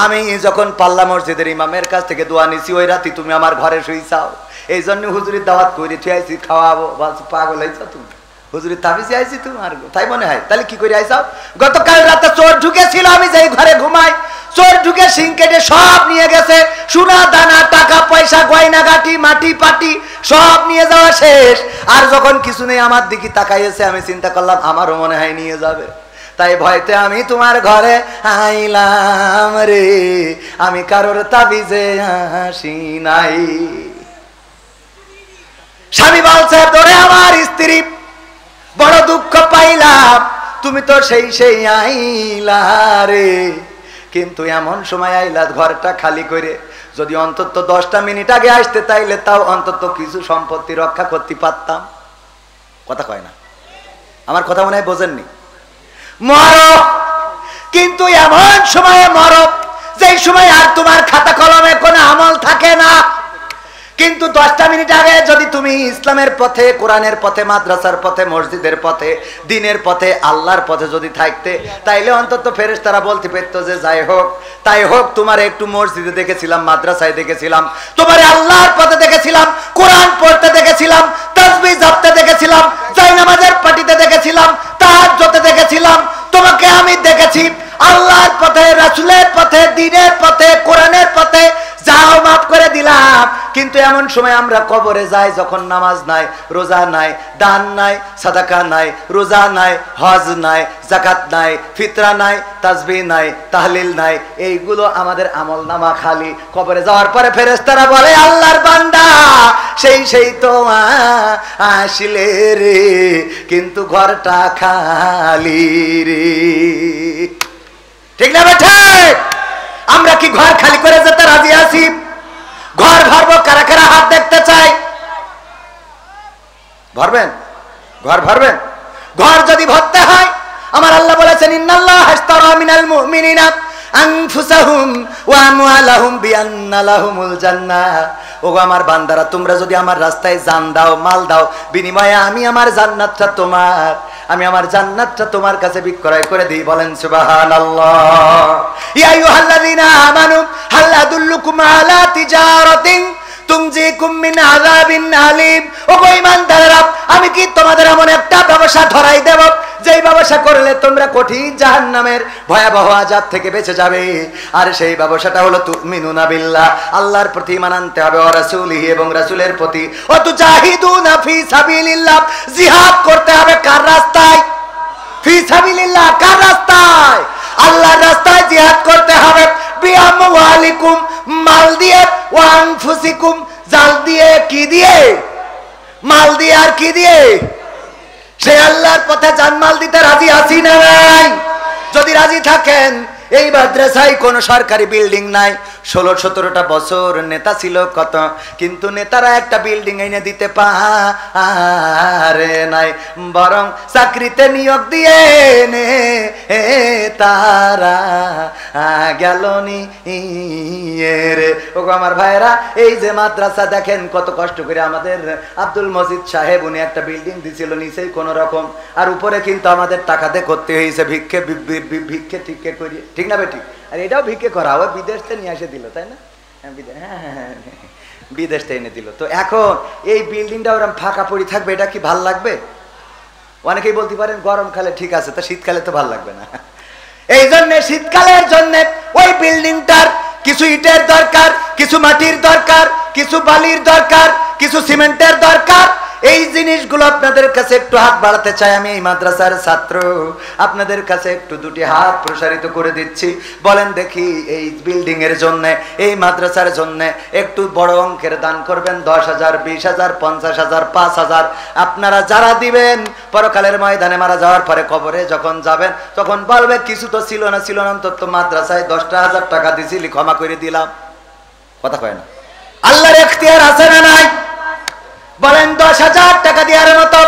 আমি যখন পাল্লা মসজিদের ইমামের কাছ থেকে দোয়া নিছি, ওই রাতি তুমি আমার ঘরে শুইছাও। এই জন্য হুজুরির দাওয়াত করে থুয়াইছি, খাওয়াবো। পাগল হয়েছ তুমি? হুজুরি তাবিজে আইছি তোমার, তাই মনে হয়? তাহলে কি করে আইসাও? গতকাল রাতে চোর ঢুকেছিল, আমি যেই ঘরে ঘুমাই, চোর ঢুকে সিং কেটে সব নিয়ে গেছে, সোনা দানা টাকা পয়সা গয়না গাটি মাটি পাটি সব নিয়ে যাওয়া শেষ। আর যখন কিছু নেই আমার দিকে তাকাইছে, আমি চিন্তা করলাম আমারও মনে হয় নিয়ে যাবে, তাই ভয়তে আমি তোমার ঘরে আইলাম রে, আমি কারোর তাবিজে আসি নাই। স্বামী বলছে তোরে আমার স্ত্রী বড় দুঃখ পাইলাম, তুমি তো সেই আইলা রে, কিন্তু এমন সময় আইলা ঘরটা খালি করে, যদি অন্তত 10টা মিনিট আগে আসতে তাইলে তাও অন্তত কিছু সম্পত্তি রক্ষা করতে পারতাম। কথা কয় না? আমার কথা মনে হয় বোঝেননি। মরো, কিন্তু এমন সময়ে মরো যেই সময় আর তোমার খাতা কলমে কোনো আমল থাকে না। কিন্তু 10টা মিনিট আগে যদি তুমি ইসলামের পথে, কোরআনের পথে, মাদ্রাসার পথে, মসজিদের পথে, দ্বীনের পথে, আল্লাহর পথে যদি থাকতে, তাইলে অন্তত ফেরেশতারা বলতে পারতো যে যাই হোক তাই হোক, তোমার একটু মসজিদে দেখেছিলাম, মাদ্রাসায় দেখেছিলাম, তোমার আল্লাহর পথে দেখেছিলাম, কোরআন পড়তে দেখেছিলাম, তাসবিহ জপতে দেখেছিলাম, জায়নামাজের পাটিতে দেখেছিলাম, তাহাজ্জুদে দেখেছিলাম, তোমাকে আমি দেখেছি আল্লাহর পথে, রাসূলের পথে, দ্বীনের পথে, কোরআনের পথে, যাও মাফ করে দিলাম। কিন্তু এমন সময় আমরা কবরে যাই যখন নামাজ নাই, রোজা নাই, দান নাই, সাদাকা নাই, রোজা নাই, হজ নাই, যাকাত নাই, ফিতরা নাই, তাসবিহ নাই, তাহলিল নাই, এইগুলো আমাদের আমল নামা খালি। কবরে যাওয়ার পরে ফেরেশতারা বলে আল্লাহর বান্দা সেই তো আসলে রে, কিন্তু ঘরটা খালি রে। ঠিক না বেঠে? আমরা কি ঘর খালি করে যেতে রাজি আছি? ঘর ভরবো, কারা কারা হাত দেখতে চাই? ভরবেন? ঘর ভরবেন? ঘর যদি ভরতে হয়, আমার আল্লাহ বলেছেন ইন্নাল্লাহ আশতারা মিনাল মুমিনিনা আনফুসাহুম ওয়া আমওয়ালাহুম বিআন্না লাহুমুল জান্নাহ। ওগো আমার বান্দারা, তোমরা যদি আমার রাস্তায় জান দাও, মাল দাও, বিনিময়ে আমি আমার জান্নাতটা তোমার, আমি আমার জান্নাতটা তোমার কাছে বিক্রয় করে দিই। বলেন সুবহানাল্লাহ। ইয়া আইয়ুহাল্লাযীনা আমানু হাল আদুল্লুকুম আলা তিজারাতিন তুনজিকুম মিন আযাবিন আলীম। ওগো ঈমানদাররা, আমি কি তোমাদের এমন একটা ব্যবসা ধরাই দেব যেই ব্যবসা করলে তোমরা কঠিন জাহান্নামের ভয়াবহ আযাব থেকে বেঁচে যাবে। আর সেই ব্যবসাটা হলো তুমিনুনা বিল্লাহ, আল্লাহর প্রতি ঈমান আনতে হবে, ওয়া রাসূলিহি, এবং রাসূলের প্রতি, ওয়া তুজাহিদুনা ফি সাবিলিল্লাহ, জিহাদ করতে হবে কার রাস্তায়? ফি সাবিলিল্লাহ, কার রাস্তায়? আল্লাহর রাস্তায় জিহাদ করতে হবে। বিআমওয়ালিকুম, মাল দিয়ে, ওয়া আনফুসিকুম, জাল দিয়ে, কি দিয়ে? মাল দিয়ে। আর কি দিয়ে? সে আল্লাহর পথে জানমাল দিতে রাজি আছি না নাই? যদি রাজি থাকেন, এই মাদ্রাসায় কোন সরকারি বিল্ডিং নাই, 16-17টা বছর নেতা ছিল কত, কিন্তু নেতারা একটা বিল্ডিং এনে দিতে পারে নাই, বরং চাকরিতে নিয়োগ দিয়ে নে তারা গেল নি রে। ওগো আমার ভাইরা, এই যে মাদ্রাসা দেখেন কত কষ্ট করে আমাদের আব্দুল মজিদ সাহেব, উনি একটা বিল্ডিং দিছিল নিচেই কোন রকম, আর উপরে কিন্তু আমাদের টাকাতে করতে হয়েছে ভিক্ষে টিক্ষে করিয়ে, ঠিক না বেটি? আর এটাও ভিক্ষে করা, ওই বিদেশ থেকে নিয়ে এসে দিল, তাই না? হ্যাঁ, বিদেশ থেকে এনে দিল। তো এখন এই বিল্ডিংটা ওরকম ফাঁকা পড়ে থাকবে, এটা কি ভাল লাগবে? অনেকেই বলতে পারেন গরমকালে ঠিক আছে, তা শীতকালে তো ভাল লাগবে না। এই জন্য শীতকালের জন্য ওই বিল্ডিংটার কিছু ইটের দরকার, কিছু মাটির দরকার, কিছু বালির দরকার, কিছু সিমেন্টের দরকার। এই জিনিসগুলো আপনাদের কাছে একটু হাত বাড়াতে চাই। আমি এই মাদ্রাসার ছাত্র, আপনাদের কাছে একটু দুটি হাত প্রসারিত করে দিচ্ছি। বলেন দেখি, এই বিল্ডিং এর জন্য, এই মাদ্রাসার জন্য একটু বড় অঙ্কের দান করবেন। 10,000, 20,000, 50,000, 5,000 আপনারা যারা দিবেন, পরকালের ময়দানে মারা যাওয়ার পরে কবরে যখন যাবেন, তখন বলবে কিছু তো ছিল না, অন্তত মাদ্রাসায় 10,000 টাকা দিছিলি, ক্ষমা করে দিলাম। কথা কয় না? আল্লাহর এখতিয়ার আছে না নাই? বলেন 10,000 টাকা দেওয়ার মতো,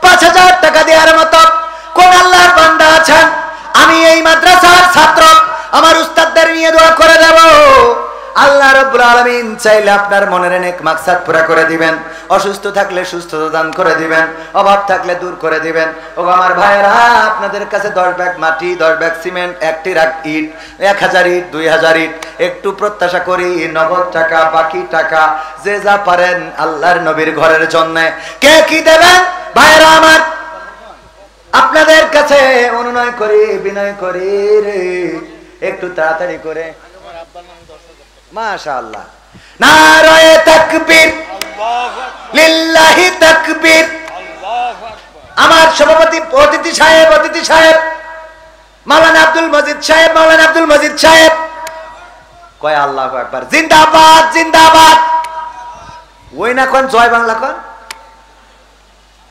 5,000 টাকা দেওয়ার মতো কোন আল্লাহর বান্দা আছেন? আমি এই মাদ্রাসার ছাত্র, আমার উস্তাদদের নিয়ে দোয়া করে দেব। আল্লাহ রাব্বুল আলামিন চাইলে আপনার মনের নেক মাকসাদ পুরা করে দিবেন, অসুস্থ থাকলে সুস্থতা দান করে দিবেন, অভাব থাকলে দূর করে দিবেন। ও আমার ভাইরা, আপনাদের কাছে 10 ব্যাগ মাটি, 10 ব্যাগ সিমেন্ট, 1টি ইট, 1000 ইট, 2000 ইট একটু প্রত্যাশা করি, নগদ টাকা, বাকি টাকা যে যা পারেন আল্লাহর নবীর ঘরের জন্য। কে কি দেবেন ভাইরা আমার? কাছে অনুনয় করি, বিনয় করি রে, একটু তাড়াতাড়ি করে। মাশাআল্লাহ, নারায়ে তাকবীর, লিল্লাহি তাকবীর। আমার সভাপতি অতিথি সাহেব মাওলানা আব্দুল মজিদ সাহেব কয় আল্লাহু আকবার, জিন্দাবাদ জিন্দাবাদ। ওই না কোন জয় বাংলা কোন,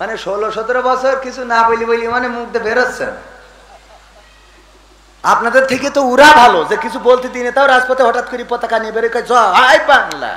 মানে 16-17 বছর কিছু না বলি মানে মুখ দিয়ে বেরোচ্ছে। আপনাদের থেকে তো উরা ভালো যে কিছু বলতে দিনে তাও রাজপথে হঠাৎ করে পতাকা নিয়ে বেরোয় জয় বাংলা।